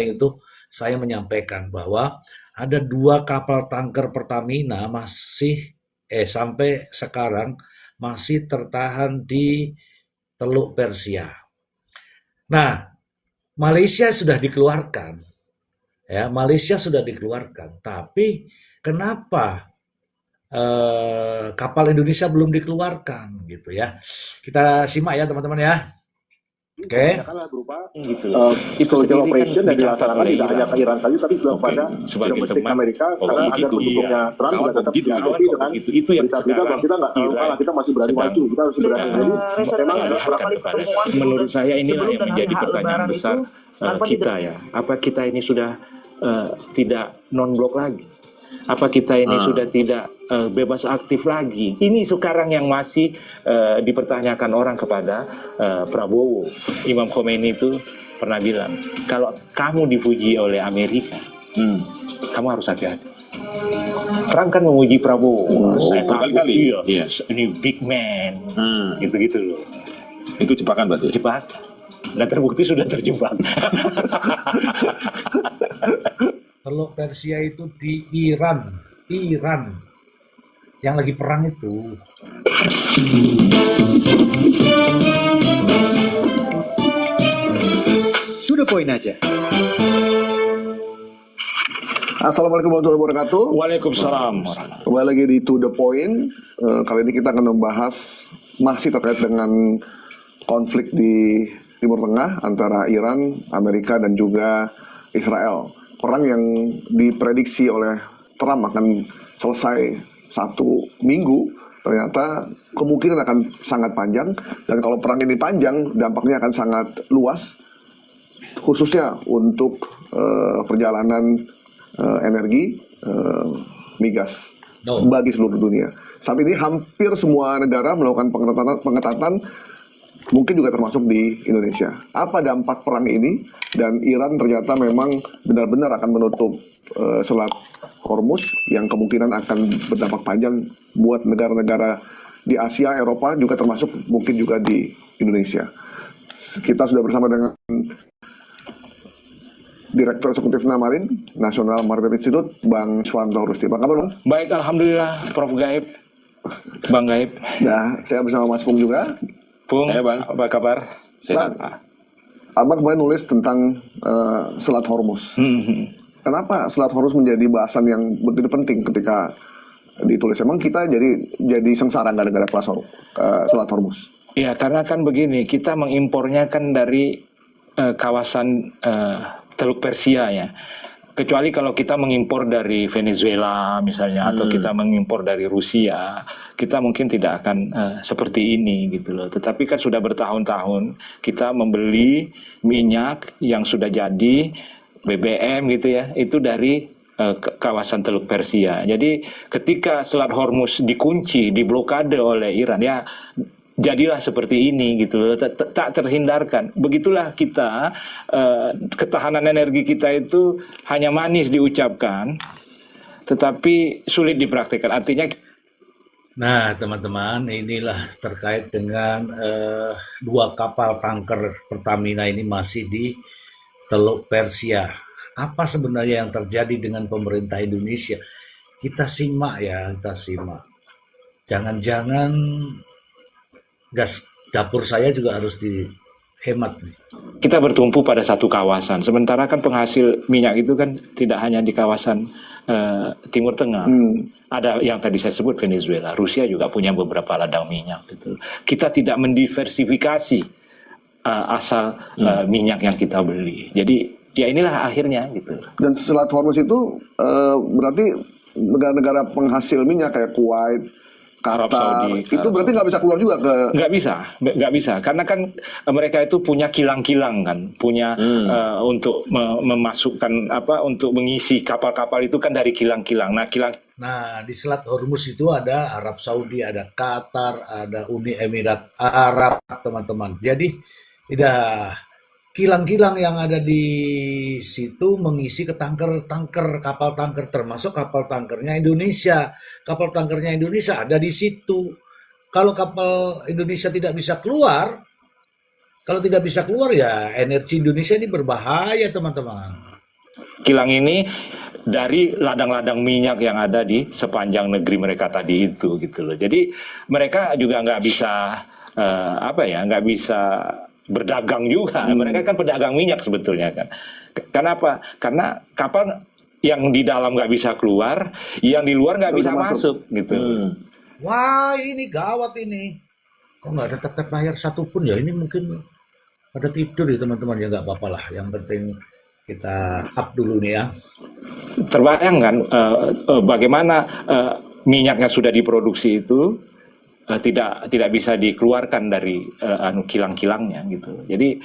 itu saya menyampaikan bahwa ada 2 kapal tanker Pertamina sampai sekarang masih tertahan di Teluk Persia. Nah, Malaysia sudah dikeluarkan, ya Malaysia sudah dikeluarkan, tapi kenapa kapal Indonesia belum dikeluarkan gitu ya? Kita simak ya teman-teman ya. Oke. Ecological operation yang dilaksanakan tidak hanya ke Iran saja, tapi juga kepada domestik Amerika, karena ada pendukungnya Trump juga tetap dihadapi dengan berita-berita bahwa kita nggak terlalu kalah, kita masih berani maju, kita masih berani. Jadi memang menurut saya inilah yang menjadi pertanyaan besar kita ya. Apa kita ini sudah tidak non-blok lagi? Apa kita ini sudah tidak bebas aktif lagi? Ini sekarang yang masih dipertanyakan orang kepada Prabowo. Imam Khomeini itu pernah bilang, kalau kamu dipuji oleh Amerika, kamu harus hati-hati. Trump kan memuji Prabowo. kali. Iya, ini big man, gitu-gitu loh. Itu jebakan berarti? Jebakan. Dan terbukti sudah terjebak. Teluk Persia itu di Iran yang lagi perang itu. Sudah poin aja. Assalamualaikum warahmatullahi wabarakatuh. Waalaikumsalam. Kembali lagi di To The Point. Kali ini kita akan membahas masih terkait dengan konflik di Timur Tengah antara Iran, Amerika, dan juga Israel. Perang yang diprediksi oleh Trump akan selesai 1 minggu, ternyata kemungkinan akan sangat panjang. Dan kalau perang ini panjang, dampaknya akan sangat luas, khususnya untuk perjalanan energi migas bagi seluruh dunia. Saat ini hampir semua negara melakukan pengetatan, mungkin juga termasuk di Indonesia. Apa dampak perang ini? Dan Iran ternyata memang benar-benar akan menutup Selat Hormuz yang kemungkinan akan berdampak panjang buat negara-negara di Asia, Eropa, juga termasuk mungkin juga di Indonesia. Kita sudah bersama dengan Direktur Eksekutif Namarin, National Maritime Institute, Bang Suwanto Rusti. Apa kabar, Bang? Baik, alhamdulillah, Prof. Gaib, Bang Gaib. Nah, saya bersama Mas Pung juga. Pung, Bang, apa kabar? Sehat. Abang kemarin nulis tentang Selat Hormuz. Kenapa Selat Hormuz menjadi bahasan yang begitu penting ketika ditulis? Emang kita jadi sengsara nggak negara kelas Selat Hormuz? Iya, karena kan begini, kita mengimpornya kan dari kawasan Teluk Persia ya. Kecuali kalau kita mengimpor dari Venezuela misalnya, atau kita mengimpor dari Rusia, kita mungkin tidak akan seperti ini gitu loh. Tetapi kan sudah bertahun-tahun kita membeli minyak yang sudah jadi, BBM gitu ya, itu dari kawasan Teluk Persia. Jadi ketika Selat Hormuz dikunci, diblokade oleh Iran, ya jadilah seperti ini gitu loh, tak terhindarkan. Begitulah kita, ketahanan energi kita itu hanya manis diucapkan, tetapi sulit dipraktikkan. Artinya, nah teman-teman, inilah terkait dengan 2 kapal tanker Pertamina ini masih di Teluk Persia. Apa sebenarnya yang terjadi dengan pemerintah Indonesia? Kita simak ya, kita simak. Jangan-jangan gas dapur saya juga harus dihemat nih. kita bertumpu pada satu kawasan. Sementara kan penghasil minyak itu kan tidak hanya di kawasan Timur Tengah. Ada yang tadi saya sebut Venezuela, Rusia juga punya beberapa ladang minyak. Gitu. Kita tidak mendiversifikasi asal minyak yang kita beli. Jadi ya inilah akhirnya gitu. Dan Selat Hormuz itu berarti negara-negara penghasil minyak kayak Kuwait, Arab Qatar, Saudi, itu berarti nggak bisa keluar juga ke... Nggak bisa, karena kan mereka itu punya kilang-kilang kan, punya untuk memasukkan untuk mengisi kapal-kapal itu kan dari kilang-kilang. Nah, di Selat Hormuz itu ada Arab Saudi, ada Qatar, ada Uni Emirat Arab, teman-teman. Jadi, kilang-kilang yang ada di situ mengisi ke tanker-tanker, kapal tanker, termasuk kapal tankernya Indonesia. Kapal tankernya Indonesia ada di situ. Kalau kapal Indonesia tidak bisa keluar, ya energi Indonesia ini berbahaya, teman-teman. kilang ini dari ladang-ladang minyak yang ada di sepanjang negeri mereka tadi itu gitu loh. Jadi mereka juga nggak bisa nggak bisa berdagang juga. Mereka kan pedagang minyak sebetulnya kan. Kenapa? Karena kapal yang di dalam nggak bisa keluar, yang di luar nggak bisa masuk gitu. Wah, ini gawat ini. Kok nggak ada tap-tap layar satupun ya? Ini mungkin pada tidur ya teman-teman, ya nggak apa-apa lah. Yang penting kita up dulu nih ya. Terbayang kan bagaimana minyak yang sudah diproduksi itu tidak bisa dikeluarkan dari kilang-kilangnya gitu. Jadi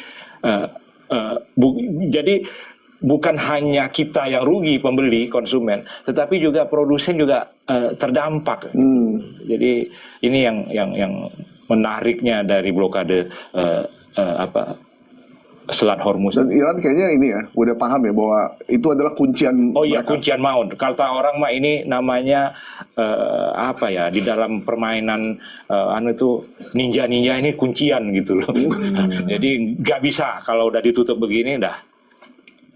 jadi bukan hanya kita yang rugi, pembeli, konsumen, tetapi juga produsen juga terdampak. Jadi ini yang menariknya dari blokade Selat Hormuz. Dan Iran kayaknya ini ya, udah paham ya bahwa itu adalah kuncian Oh iya, mereka. kuncian maut. Kata orang mah ini namanya di dalam permainan itu ninja-ninja ini kuncian gitu loh. Jadi nggak bisa kalau udah ditutup begini, dah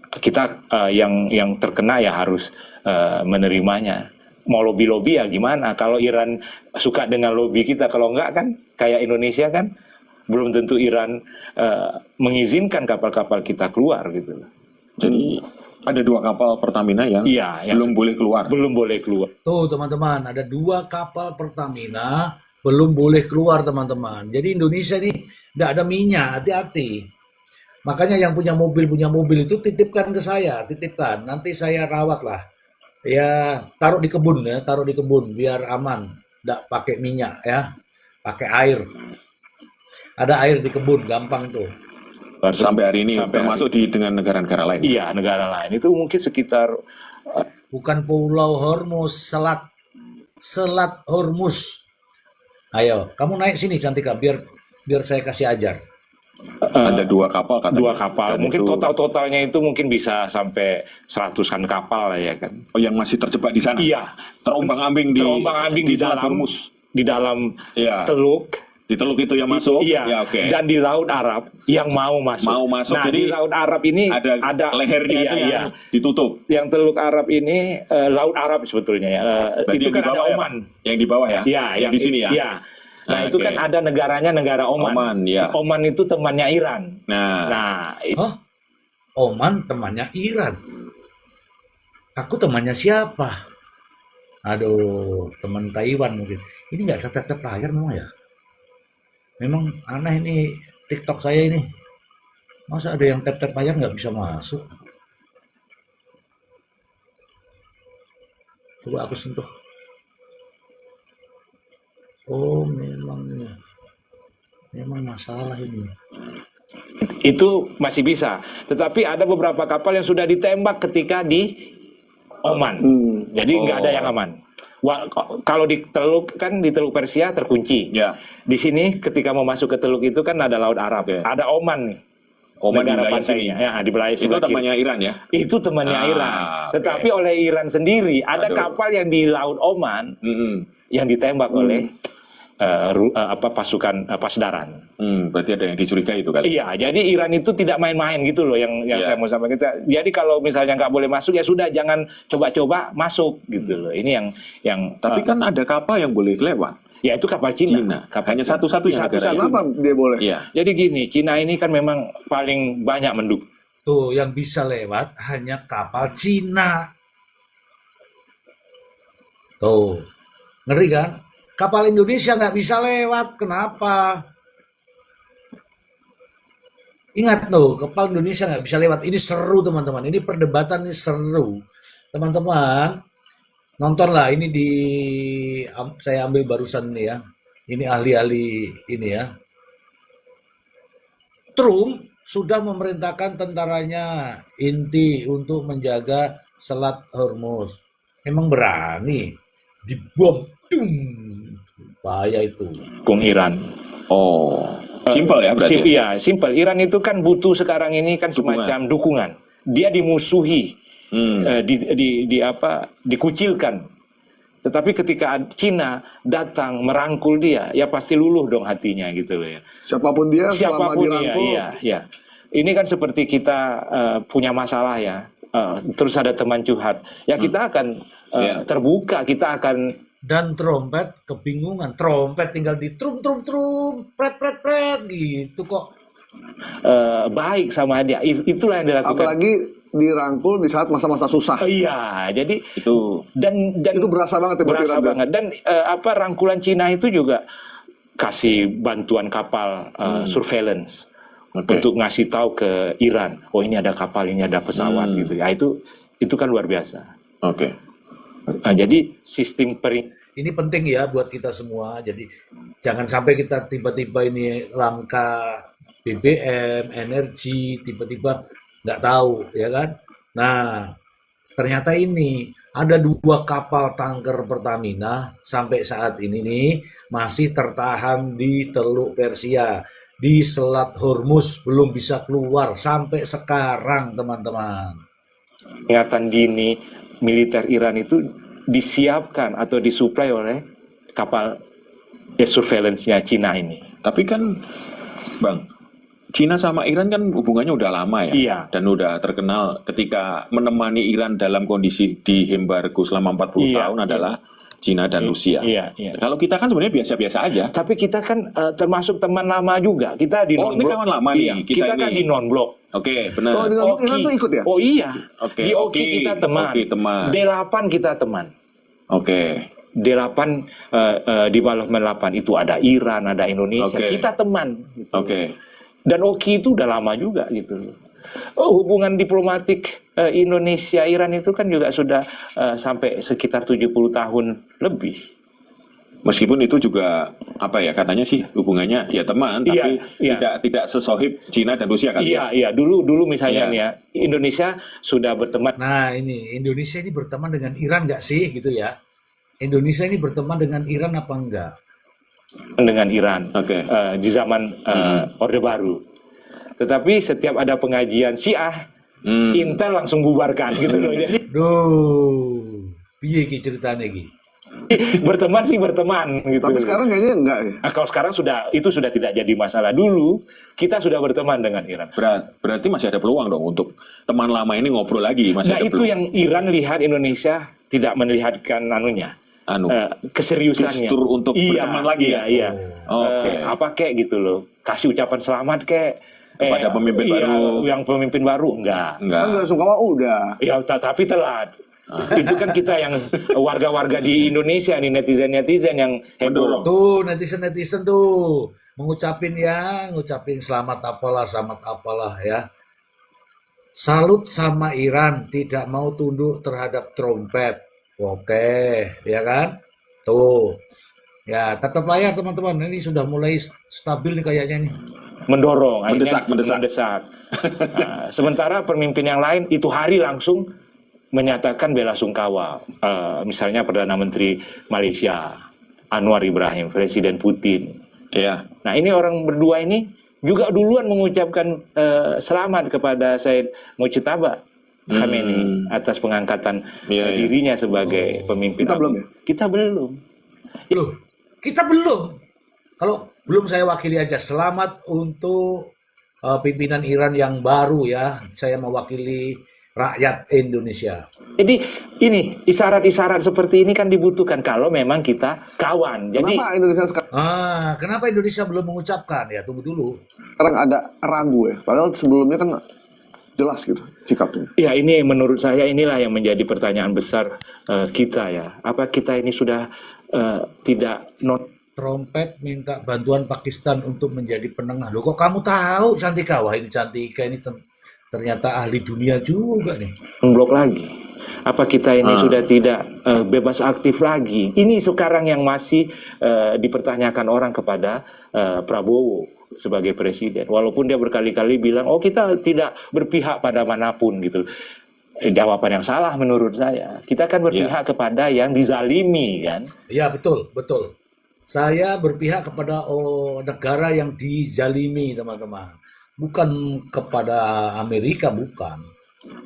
kita yang terkena ya harus menerimanya. Mau lobby-lobby ya gimana? Kalau Iran suka dengan lobby kita, kalau enggak kan kayak Indonesia kan belum tentu Iran mengizinkan kapal-kapal kita keluar gitu. Jadi ada 2 kapal Pertamina yang belum boleh keluar. Belum boleh keluar. Tuh teman-teman, ada 2 kapal Pertamina belum boleh keluar teman-teman. Jadi Indonesia nih tidak ada minyak, hati-hati. Makanya yang punya mobil itu titipkan ke saya, titipkan. Nanti saya rawat lah. Ya taruh di kebun biar aman. Tidak pakai minyak ya, pakai air. Ada air di kebun, gampang tuh. Sampai hari ini, termasuk dengan negara-negara lain. Iya, negara lain. Itu mungkin sekitar Bukan Pulau Hormuz, Selat Hormuz. Ayo, kamu naik sini Cantika, biar saya kasih ajar. Ada 2 kapal katanya. 2 kapal. Dan Mungkin itu, totalnya itu mungkin bisa sampai 100-an kapal lah ya kan. Oh, yang masih terjebak di sana. Iya. Terombang-ambing di dalam Selat Hormuz. Di dalam Iya. teluk. Di teluk itu yang masuk. Iya. Ya, oke. Dan di Laut Arab yang mau masuk. Nah, jadi di Laut Arab ini ada lehernya itu yang ditutup. Yang teluk Arab ini Laut Arab sebetulnya ya. Itu kan ada Oman. Yang di bawah ya? Iya, yang di sini ya? Iya. Nah, itu kan ada negaranya, negara Oman. Ya. Oman itu temannya Iran. Nah, Oman temannya Iran. Aku temannya siapa? Aduh, teman Taiwan mungkin. Ini nggak tetap layar memang ya? Memang aneh ini TikTok saya ini. Masa ada yang tap-tap layar nggak bisa masuk? Coba aku sentuh. Oh, memang masalah ini. Itu masih bisa. Tetapi ada beberapa kapal yang sudah ditembak ketika di Oman. Jadi nggak ada yang aman. Kalau di teluk Persia terkunci. Ya. Di sini ketika mau masuk ke teluk itu kan ada Laut Arab. Ya. Ada Oman nih. Oman di negara wilayah pantainya. sini. Ya, di wilayah Itu sebelah kiri. temannya Iran ya? Itu temannya Iran. Tetapi oleh Iran sendiri ada kapal yang di Laut Oman yang ditembak oleh pasukan Pasdaran. Berarti ada yang dicurigai itu kali. Iya, jadi Iran itu tidak main-main gitu loh yang saya mau sampaikan. Jadi kalau misalnya nggak boleh masuk ya sudah, jangan coba-coba masuk gitu loh. Ini yang Tapi kan ada kapal yang boleh lewat. ya itu kapal Cina. Hanya satu-satunya negara. Kenapa dia boleh? Iya. Jadi gini, Cina ini kan memang paling banyak mendukung. Tuh, yang bisa lewat hanya kapal Cina. Tuh, ngeri kan? Kapal Indonesia nggak bisa lewat. Kenapa? Ingat loh, kapal Indonesia nggak bisa lewat. Ini seru teman-teman. Ini perdebatan ini seru. Teman-teman, nontonlah ini saya ambil barusan ini ya. Ini ahli-ahli ini ya. Trump sudah memerintahkan tentaranya inti untuk menjaga Selat Hormuz. Emang berani dibom, bahaya itu. Dukung Iran. Oh, simpel ya berarti. Iya, simpel. Iran itu kan butuh sekarang ini kan semacam dukungan. Dia dimusuhi, dikucilkan. Tetapi ketika Cina datang merangkul dia, ya pasti luluh dong hatinya gitu loh ya. Siapapun dia selama dirangkul. Iya. Ini kan seperti kita punya masalah ya. terus ada teman curhat, ya kita akan terbuka, kita akan. Dan trompet kebingungan, trompet tinggal di trum trum trum, pret pret pret gitu kok. Baik sama dia, itulah yang dilakukan. Apalagi dirangkul di saat masa-masa susah. Iya, jadi itu dan itu berasa banget ya, berasa banget. Dan rangkulan Cina itu juga kasih bantuan kapal surveillance untuk ngasih tahu ke Iran, oh ini ada kapal, ini ada pesawat gitu. Ya itu kan luar biasa. Jadi sistem ini penting ya buat kita semua. Jadi jangan sampai kita tiba-tiba ini langka BBM, energi, tiba-tiba nggak tahu, ya kan? Nah, ternyata ini ada 2 kapal tanker Pertamina sampai saat ini nih masih tertahan di Teluk Persia, di Selat Hormuz, belum bisa keluar sampai sekarang, teman-teman. Peringatan dini militer Iran itu disiapkan atau disuplai oleh kapal surveillance-nya Cina ini. Tapi kan, Bang, Cina sama Iran kan hubungannya udah lama ya, iya. Dan udah terkenal ketika menemani Iran dalam kondisi diembargo selama 40 tahun adalah Cina dan Rusia. Iya. Kalau kita kan sebenarnya biasa-biasa aja. Tapi kita kan termasuk teman lama juga. Kita di non-blok. Ini kawan lama nih. Kita kan di non-blok. Oke, benar. Oh, di non-blok Iran tuh ikut ya? Oh iya. Di Oke, kita teman. teman. D8 kita teman. Oke. D8 Development 8 itu ada Iran, ada Indonesia. Kita teman. Gitu. Oke. Dan Oki itu udah lama juga gitu. Hubungan diplomatik Indonesia-Iran itu kan juga sudah sampai sekitar 70 tahun lebih. Meskipun itu juga apa ya, katanya sih hubungannya ya teman, tapi tidak sesohib Cina dan Rusia kan? Iya. Dulu misalnya nih ya, Indonesia sudah berteman. Nah ini Indonesia ini berteman dengan Iran nggak sih gitu ya? Indonesia ini berteman dengan Iran apa enggak? Dengan Iran di zaman Orde Baru. Tetapi setiap ada pengajian Syiah, Intel langsung bubarkan gitu loh. Jadi piye ki ceritanya ki? Berteman sih berteman gitu. Tapi sekarang kayaknya enggak ya. Kalau sekarang itu sudah tidak jadi masalah. Dulu kita sudah berteman dengan Iran. Berarti masih ada peluang dong untuk teman lama ini ngobrol lagi. Masih ada itu peluang. yang Iran lihat Indonesia tidak melihatkan keseriusannya. Gestur untuk berteman lagi ya. Iya. Apa kek gitu loh. Kasih ucapan selamat kek kepada pemimpin baru. Yang pemimpin baru enggak. Kan nggak suka udah. Ya tapi telat. Itu kan kita yang warga-warga di Indonesia nih, netizen yang heboh. Tuh netizen tuh ngucapin selamat apalah ya. Salut sama Iran, tidak mau tunduk terhadap trompet. Oke, ya kan? Tuh. Ya, tetap layar teman-teman. Ini sudah mulai stabil nih kayaknya nih. Mendorong, mendesak. Nah, sementara pemimpin yang lain itu hari langsung menyatakan bela sungkawa. Misalnya Perdana Menteri Malaysia Anwar Ibrahim, Presiden Putin. Iya. Nah ini orang berdua ini juga duluan mengucapkan selamat kepada Said Mujtaba Khamenei atas pengangkatan dirinya sebagai pemimpin. Kita belum ya? Kita belum. Loh, kita belum. Kalau belum saya wakili aja. Selamat untuk pimpinan Iran yang baru ya. Saya mewakili rakyat Indonesia. Jadi ini isyarat-isyarat seperti ini kan dibutuhkan kalau memang kita kawan. Jadi kenapa Indonesia belum mengucapkan? Ya tunggu dulu. Sekarang ada ragu ya. Padahal sebelumnya kan jelas gitu sikapnya. Ya ini menurut saya inilah yang menjadi pertanyaan besar kita ya. Apa kita ini sudah tidak Trompet minta bantuan Pakistan untuk menjadi penengah. Loh kok kamu tahu Cantika? Wah ini Cantika ini ternyata ahli dunia juga nih. Blok lagi. Apa kita ini sudah tidak bebas aktif lagi? Ini sekarang yang masih dipertanyakan orang kepada Prabowo sebagai presiden. Walaupun dia berkali-kali bilang, oh kita tidak berpihak pada manapun gitu. Jawaban yang salah menurut saya. Kita kan berpihak kepada yang dizalimi kan? Iya betul. Saya berpihak kepada negara yang dizalimi teman-teman. Bukan kepada Amerika, bukan.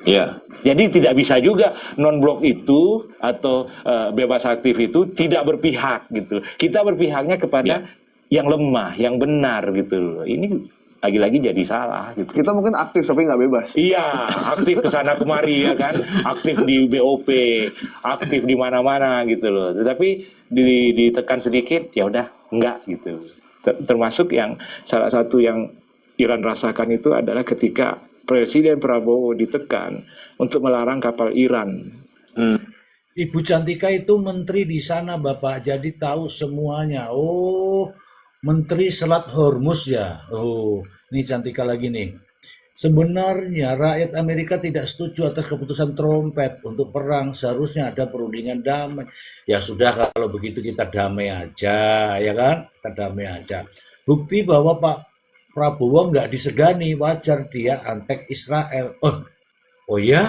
Iya. Jadi tidak bisa juga non-blok itu atau bebas aktif itu tidak berpihak gitu. Kita berpihaknya kepada yang lemah, yang benar gitu loh. Ini lagi-lagi jadi salah gitu. Kita mungkin aktif tapi nggak bebas. Iya, aktif ke sana kemari ya kan, aktif di BOP, aktif di mana-mana gitu loh. Tetapi ditekan sedikit, ya udah enggak gitu. Termasuk yang salah satu yang Iran rasakan itu adalah ketika Presiden Prabowo ditekan untuk melarang kapal Iran. Ibu Cantika itu menteri di sana, Bapak, jadi tahu semuanya. Oh, Menteri Selat Hormuz ya. Oh, ini Cantika lagi nih. Sebenarnya rakyat Amerika tidak setuju atas keputusan trompet untuk perang. Seharusnya ada perundingan damai. Ya sudah, kalau begitu kita damai aja, ya kan? Kita damai aja. Bukti bahwa Pak Prabowo nggak disegani, wajar dia antek Israel. Oh ya?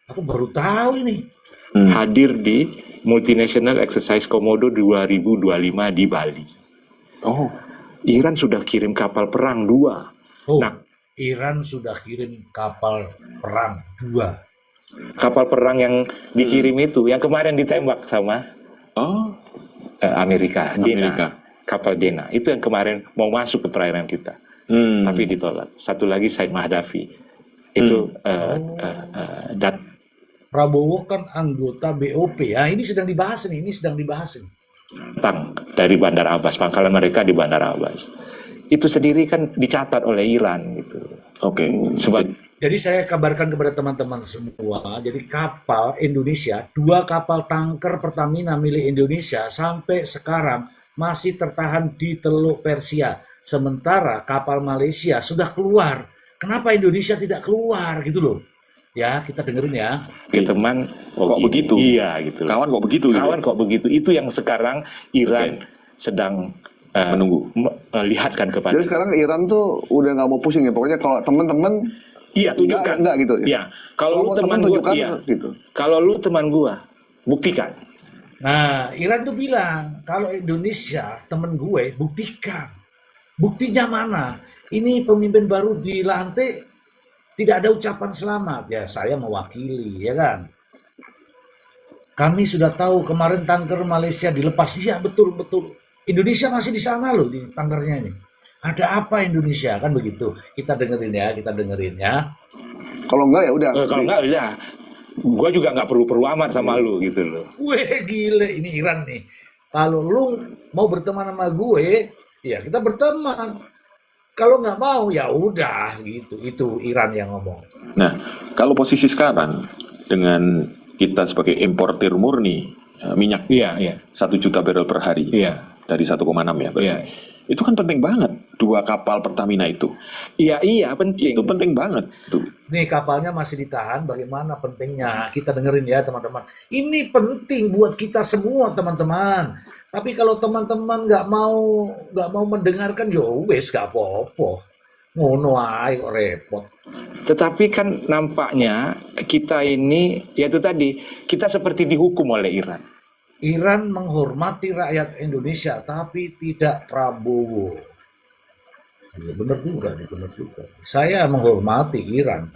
Aku baru tahu ini. Hadir di Multinational Exercise Komodo 2025 di Bali. Oh, Iran sudah kirim kapal perang 2. Oh, Nah, Iran sudah kirim kapal perang 2. kapal perang yang dikirim itu, yang kemarin ditembak sama oh, Amerika, Dena, Amerika. kapal Dena. Itu yang kemarin mau masuk ke perairan kita, tapi ditolak. Satu lagi Said Mahdavi. Itu Prabowo kan anggota BOP ya. Ini sedang dibahas nih, datang dari Bandar Abbas, pangkalan mereka di Bandar Abbas. Itu sendiri kan dicatat oleh Iran gitu. Oke. Jadi saya kabarkan kepada teman-teman semua, jadi kapal Indonesia, 2 kapal tanker Pertamina milik Indonesia sampai sekarang masih tertahan di Teluk Persia. Sementara kapal Malaysia sudah keluar. Kenapa Indonesia tidak keluar gitu loh? Ya, kita dengerin ya. Teman, Kok begitu? Iya gitu. Kawan kok begitu? Kawan kok begitu? Itu yang sekarang Iran sedang menunggu. Lihatkan kepada. Jadi sekarang Iran tuh udah nggak mau pusing ya. Pokoknya kalau teman-teman Iya, tunjukkan. Enggak gitu ya. Iya. Kalau lu teman gua, iya. Gitu. Kalau lu teman gua, buktikan. Nah, Iran tuh bilang, kalau Indonesia temen gue, buktikan. Buktinya mana? Ini pemimpin baru dilantik, tidak ada ucapan selamat. Ya, saya mewakili, ya kan? Kami sudah tahu kemarin tanker Malaysia dilepas. Iya, betul-betul. Indonesia masih di sana loh, di tankernya ini. Ada apa Indonesia? Kan begitu. Kita dengerin ya. Kalau enggak ya udah. Kalau enggak, udah. Gua juga nggak perlu amat sama lu gitu loh. Weh, gile, ini Iran nih. Kalau lu mau berteman sama gue, ya kita berteman. Kalau nggak mau, ya udah gitu. Itu Iran yang ngomong. Nah, kalau posisi sekarang dengan kita sebagai importir murni minyak, Iya. 1 juta barrel per hari, dari 1,6 ya, berarti. Iya. Itu kan penting banget 2 kapal Pertamina itu. Iya, penting. Itu penting banget tuh. Nih kapalnya masih ditahan, bagaimana pentingnya? Kita dengerin ya teman-teman. Ini penting buat kita semua teman-teman. Tapi kalau teman-teman nggak mau mendengarkan, ya wes nggak apa-apa. Ngono ae kok repot. Tetapi kan nampaknya kita ini, yaitu tadi, kita seperti dihukum oleh Iran. Iran menghormati rakyat Indonesia, tapi tidak Prabowo. Ya, benar juga. Saya menghormati Iran.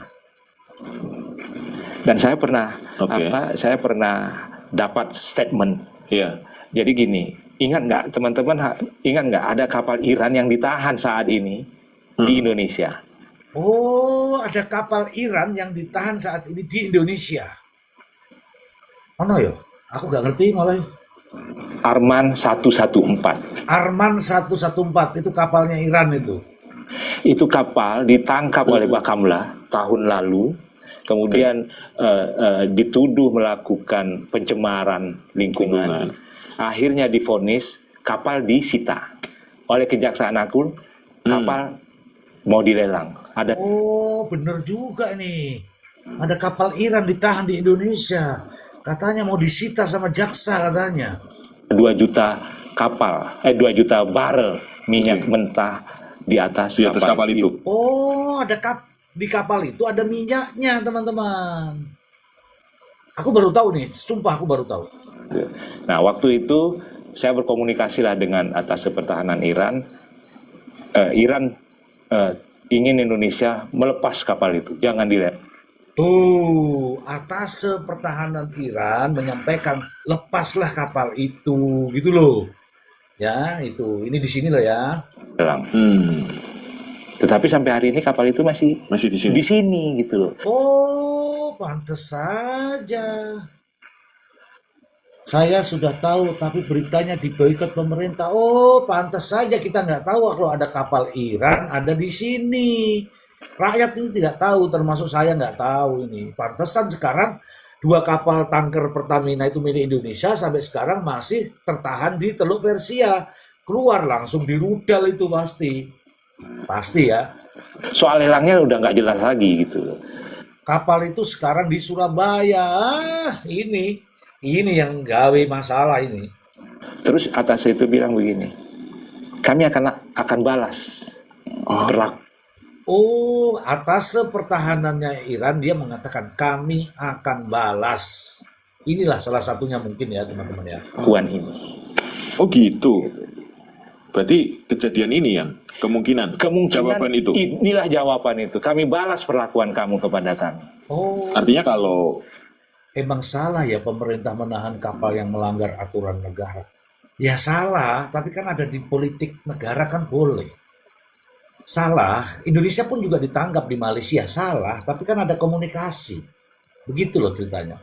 Dan saya pernah Oke. dapat statement. Iya. Jadi gini, ingat nggak ada kapal Iran yang ditahan saat ini di Indonesia? Oh, ada kapal Iran yang ditahan saat ini di Indonesia. Ono yo, aku nggak ngerti malah. Arman 114. Arman 114 itu kapalnya Iran itu. Itu kapal ditangkap oleh Bakamla tahun lalu, kemudian dituduh melakukan pencemaran lingkungan. Akhirnya divonis, kapal disita oleh Kejaksaan Agung, kapal mau dilelang. Oh, bener juga nih. Ada kapal Iran ditahan di Indonesia. Katanya mau disita sama jaksa katanya. 2 juta barel minyak mentah di atas kapal itu. Oh, di kapal itu ada minyaknya, teman-teman. Aku baru tahu nih, sumpah aku baru tahu. Nah, waktu itu saya berkomunikasilah dengan Atas Pertahanan Iran. Iran ingin Indonesia melepas kapal itu, jangan dilihat. Tuh, Atas Pertahanan Iran menyampaikan lepaslah kapal itu, gitu loh. Ya, itu. Ini di sini loh ya. Tetapi sampai hari ini kapal itu masih Masih di sini. di sini gitu loh. Oh, pantes saja. Saya sudah tahu, tapi beritanya diboikot pemerintah. Oh, pantas saja kita nggak tahu kalau ada kapal Iran ada di sini. Rakyat ini tidak tahu, termasuk saya nggak tahu ini. Pantesan sekarang dua kapal tanker Pertamina itu milik Indonesia sampai sekarang masih tertahan di Teluk Persia. Keluar langsung di rudal itu pasti. Pasti ya. Soal lelangnya udah nggak jelas lagi gitu loh. Kapal itu sekarang di Surabaya. Ini yang gawe masalah ini. Terus atas itu bilang begini, kami akan balas perlaku. Oh, atas pertahanannya Iran dia mengatakan kami akan balas. Inilah salah satunya mungkin ya teman-teman ya. Perlakuan ini. Oh gitu. Berarti kejadian ini yang kemungkinan jawaban itu. Inilah jawaban itu. Kami balas perlakuan kamu kepada kami. Oh, Artinya kalau emang salah ya pemerintah menahan kapal yang melanggar aturan negara. Ya salah, tapi kan ada di politik negara kan boleh. Salah, Indonesia pun juga ditangkap di Malaysia. Salah, tapi kan ada komunikasi. Begitu loh ceritanya.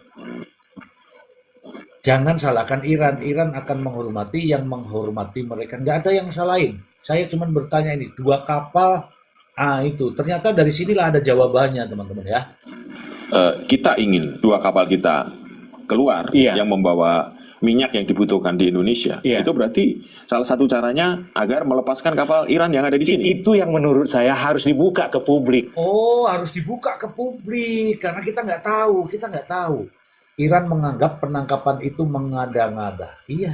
Jangan salahkan Iran. Iran akan menghormati yang menghormati mereka. Nggak ada yang salahin. Saya cuma bertanya ini, dua kapal, itu. Ternyata dari sinilah ada jawabannya teman-teman ya. kita ingin dua kapal kita keluar yang membawa minyak yang dibutuhkan di Indonesia, itu berarti salah satu caranya agar melepaskan kapal Iran yang ada di sini. Itu yang menurut saya harus dibuka ke publik. Oh, harus dibuka ke publik karena kita nggak tahu. Iran menganggap penangkapan itu mengada-ngada. Iya.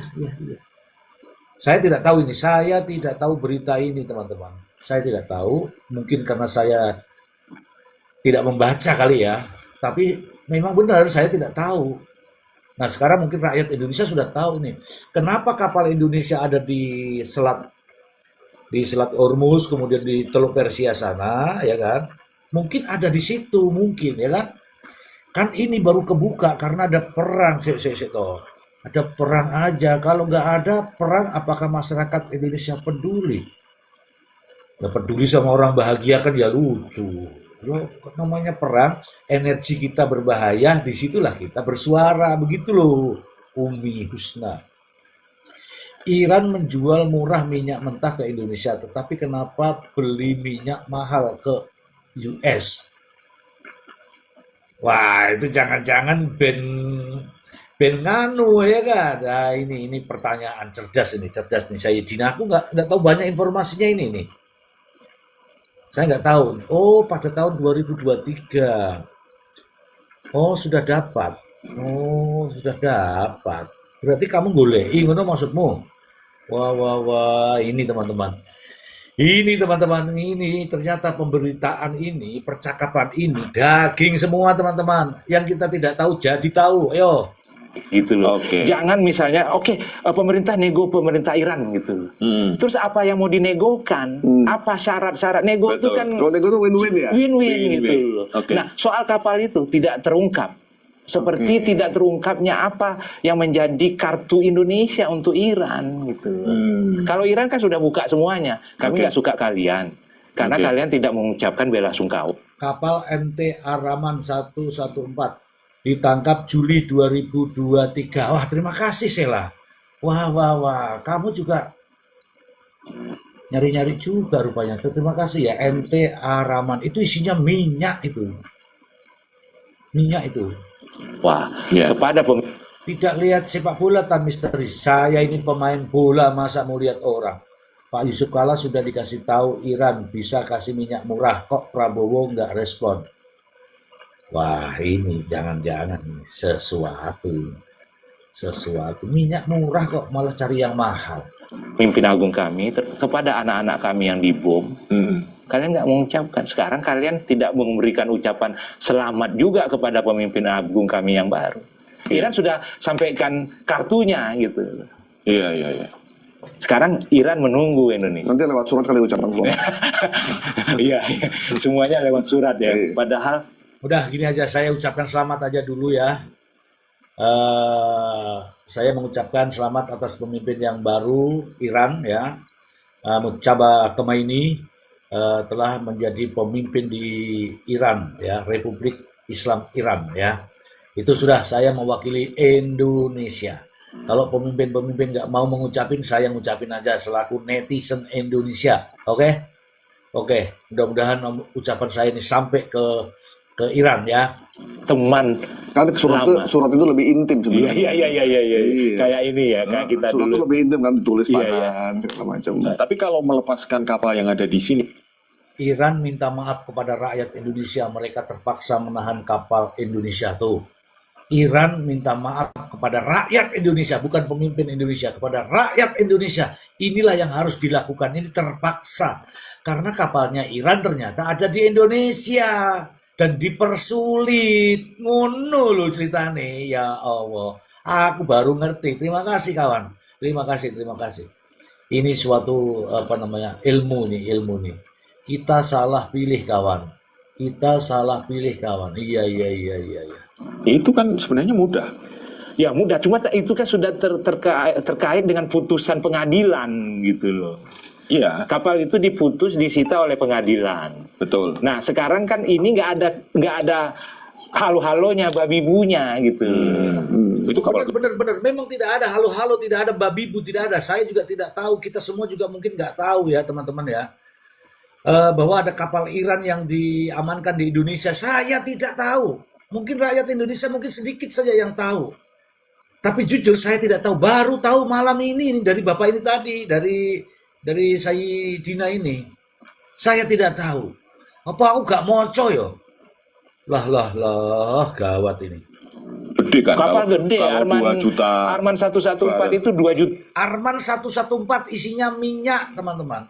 Saya tidak tahu ini. Saya tidak tahu berita ini, teman-teman. Saya tidak tahu. Mungkin karena saya tidak membaca kali ya. Tapi memang benar saya tidak tahu. Nah sekarang mungkin rakyat Indonesia sudah tahu nih. Kenapa kapal Indonesia ada di Selat Hormuz, kemudian di Teluk Persia sana, ya kan? Mungkin ada di situ, mungkin ya kan? Kan ini baru kebuka karena ada perang, ada perang aja. Kalau nggak ada perang, apakah masyarakat Indonesia peduli? Nggak peduli sama orang bahagia kan ya lucu. Ya, namanya perang, energi kita berbahaya, disitulah kita bersuara, begitu loh, Umi Husna. Iran menjual murah minyak mentah ke Indonesia, tetapi kenapa beli minyak mahal ke US? Wah, itu jangan-jangan ben nganu ya kan? Nah, ini pertanyaan cerdas nih Sayyidina. Aku nggak tahu banyak informasinya ini nih. Saya nggak tahu. Oh, pada tahun 2023. Oh, sudah dapat. Berarti kamu golei ngono maksudmu? Wah, ini teman-teman. Ini ternyata pemberitaan ini, percakapan ini daging semua teman-teman. Yang kita tidak tahu jadi tahu. Ayo. Gitu loh. Jangan misalnya pemerintah nego pemerintah Iran gitu. Terus apa yang mau dinegokan? Apa syarat-syarat nego? Betul. Itu kan kalau nego itu win-win ya. Win-win gitu loh. Nah, soal kapal itu tidak terungkap. Seperti tidak terungkapnya apa yang menjadi kartu Indonesia untuk Iran gitu. Kalau Iran kan sudah buka semuanya. Kami nggak suka kalian karena kalian tidak mengucapkan bela sungkawa. Kapal MT Araman 114 ditangkap Juli 2023. Wah, terima kasih Sela. Wah. Kamu juga nyari-nyari juga rupanya. Terima kasih ya MT Araman. Itu isinya minyak itu. Wah, kepada tidak lihat sepak bola tan misteri. Saya ini pemain bola, masa mau lihat orang. Pak Yusuf Kalla sudah dikasih tahu Iran bisa kasih minyak murah, kok Prabowo nggak respon. Wah, ini jangan-jangan sesuatu minyak murah kok malah cari yang mahal. Pemimpin agung kami kepada anak-anak kami yang dibom. Kalian nggak mengucapkan. Sekarang kalian tidak memberikan ucapan selamat juga kepada pemimpin agung kami yang baru. Iran sudah sampaikan kartunya gitu. Iya. Sekarang Iran menunggu Indonesia. Nanti lewat surat kali ucapan selamat. Iya, semuanya lewat surat ya. Padahal udah gini aja, saya ucapkan selamat aja dulu ya. Saya mengucapkan selamat atas pemimpin yang baru Iran ya, Mujtaba Khomeini. telah menjadi pemimpin di Iran ya, Republik Islam Iran ya. Itu sudah saya mewakili Indonesia. Kalau pemimpin-pemimpin nggak mau mengucapin, saya ngucapin aja selaku netizen Indonesia. Oke? Oke, mudah-mudahan ucapan saya ini sampai ke Iran ya. Teman Kan surat itu lebih intim sebenarnya. Iya. Kayak ini ya, kayak kita surat dulu. itu lebih intim kan, ditulis Iya, tangan segala macam. Tapi kalau melepaskan kapal yang ada di sini, Iran minta maaf kepada rakyat Indonesia, mereka terpaksa menahan kapal Indonesia tuh. Iran minta maaf kepada rakyat Indonesia, bukan pemimpin Indonesia, kepada rakyat Indonesia. Inilah yang harus dilakukan, ini terpaksa. Karena kapalnya Iran ternyata ada di Indonesia dan dipersulit. Ngono loh ceritane, ya Allah. Aku baru ngerti. Terima kasih kawan. Terima kasih. Ini suatu ilmu nih. Kita salah pilih kawan. Iya. itu kan sebenarnya mudah. Ya mudah, cuma itu kan sudah terkait dengan putusan pengadilan gitu loh. Iya. Kapal itu diputus, disita oleh pengadilan. Betul. Nah sekarang kan ini nggak ada halo-halonya, babi-bunya gitu. Itu kapal. Bener. Memang tidak ada halo-halo, tidak ada babi-bu, tidak ada. Saya juga tidak tahu. Kita semua juga mungkin nggak tahu ya teman-teman ya. Bahwa ada kapal Iran yang diamankan di Indonesia. Saya tidak tahu. Mungkin rakyat Indonesia mungkin sedikit saja yang tahu. Tapi jujur saya tidak tahu. Baru tahu malam ini dari Bapak ini tadi. Dari Sayyidina ini. Saya tidak tahu. Apa aku gak moco yo? Lah, gawat ini. Gede kan? Kapal gede, kalau 2 juta. Arman 114 itu 2 juta. Arman 114 isinya minyak, teman-teman.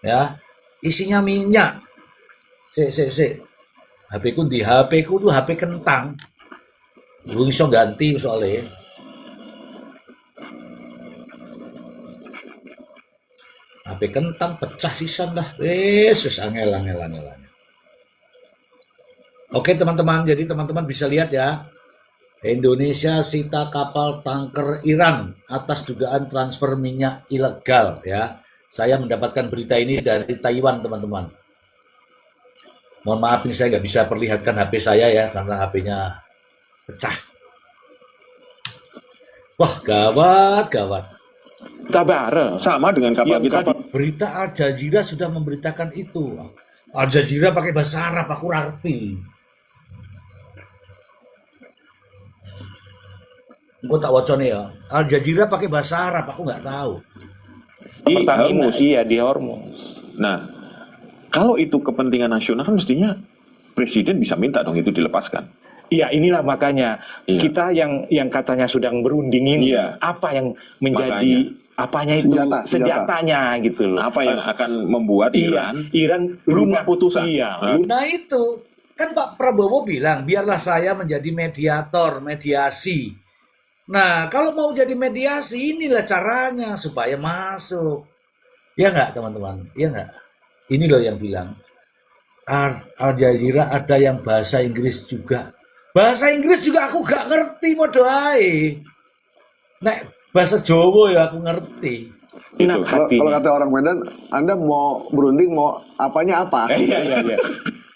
Ya, isinya minyak. HP ku tuh HP kentang. Ibu iso ganti soalnya. HP kentang pecah sisan dah. Wes angel. Oke teman-teman, jadi teman-teman bisa lihat ya. Indonesia sita kapal tanker Iran atas dugaan transfer minyak ilegal ya. Saya mendapatkan berita ini dari Taiwan teman-teman. Mohon maaf ini saya nggak bisa perlihatkan HP saya ya karena HP-nya pecah. Wah gawat. Kabar Sama dengan kapal kita. Berita Al Jazeera sudah memberitakan itu. Al Jazeera pakai bahasa Arab, aku ngerti. Gue tak wacon ya. Al Jazeera pakai bahasa Arab, aku nggak tahu. Di Pertamina, Hormuz. iya di Hormuz. Nah, kalau itu kepentingan nasional mestinya presiden bisa minta dong itu dilepaskan. Iya, inilah makanya Iya. kita yang katanya sedang berunding ini, Iya. apa yang menjadi apanya itu senjatanya gitu loh. Apa yang akan membuat Iran lunak putusan? Iya. Nah itu kan Pak Prabowo bilang biarlah saya menjadi mediasi. Nah kalau mau jadi mediasi inilah caranya supaya masuk. Ya nggak teman-teman? Ya nggak? Ini loh yang bilang Al Jazeera ada yang bahasa Inggris juga. Bahasa Inggris juga aku gak ngerti podo ae. Nek bahasa Jawa ya aku ngerti. Kalau kata orang Medan, Anda mau berunding mau apanya apa? Iya.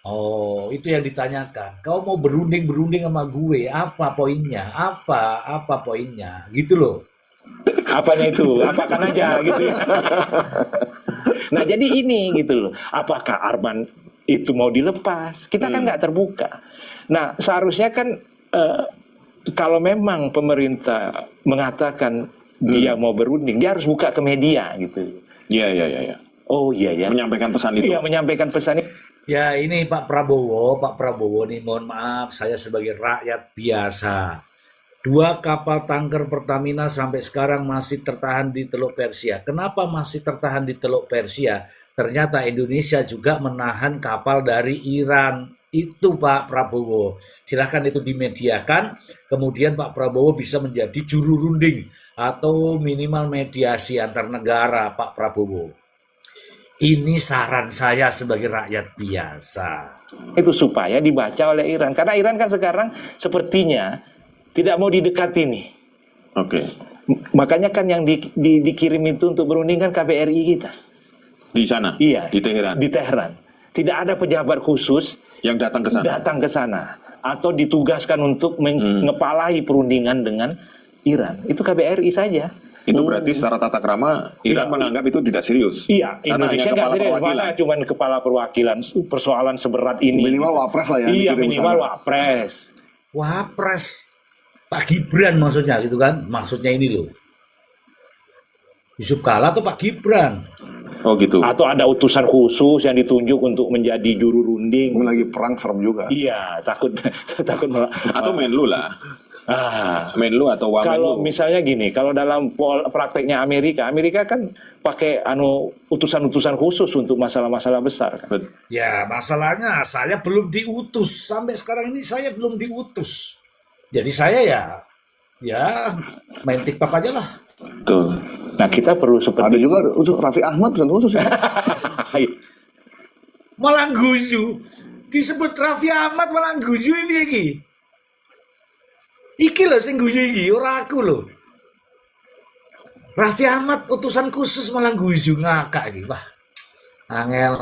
Oh, itu yang ditanyakan. Kau mau berunding sama gue, apa poinnya? Apa poinnya? Gitu loh. Apanya itu? Apakan aja gitu. Nah, jadi ini gitu loh. Apakah Arman itu mau dilepas? Kita kan nggak terbuka. Nah, seharusnya kan kalau memang pemerintah mengatakan dia mau berunding, dia harus buka ke media gitu. Iya. Oh iya ya. Menyampaikan pesan itu. Iya, menyampaikan pesan itu. Ya ini Pak Prabowo nih mohon maaf saya sebagai rakyat biasa. 2 kapal tanker Pertamina sampai sekarang masih tertahan di Teluk Persia. Kenapa masih tertahan di Teluk Persia? Ternyata Indonesia juga menahan kapal dari Iran. Itu Pak Prabowo. Silahkan itu dimediakan. Kemudian Pak Prabowo bisa menjadi juru runding atau minimal mediasi antar negara Pak Prabowo. Ini saran saya sebagai rakyat biasa. Itu supaya dibaca oleh Iran. Karena Iran kan sekarang sepertinya tidak mau didekati nih. Oke. Makanya kan yang dikirim itu untuk berunding kan KBRI kita. Di sana? Iya. Di Teheran? Di Teheran. Tidak ada pejabat khusus yang datang ke sana? Datang ke sana. Atau ditugaskan untuk mengepalai perundingan dengan Iran. Itu KBRI saja. Itu berarti secara tata krama Iran menganggap itu tidak serius? Iya, Indonesia nggak serius. Masa cuma kepala perwakilan persoalan seberat ini. Minimal wapres lah ya. Iya, minimal wapres. Wapres. Pak Gibran maksudnya gitu kan? Maksudnya ini loh. Yusuf Kala atau Pak Gibran? Oh gitu. Atau ada utusan khusus yang ditunjuk untuk menjadi juru runding. Lagi perang serem juga. Iya, takut atau Menlu lah. Menlu atau Wamenlu. Kalau misalnya gini, kalau dalam prakteknya Amerika kan pakai utusan-utusan khusus untuk masalah-masalah besar. Kan? Ya, masalahnya saya belum diutus. Sampai sekarang ini saya belum diutus. Jadi saya ya main TikTok aja lah. Tuh. Nah, kita perlu seperti ada juga untuk Raffi Ahmad utusan khusus ya. Malangguzu. Disebut Raffi Ahmad Malangguzu ini iki. Iki loh sing guyu iki, ora aku loh. Raffi Ahmad utusan khusus Malangguzu ngakak iki. Wah. Angel.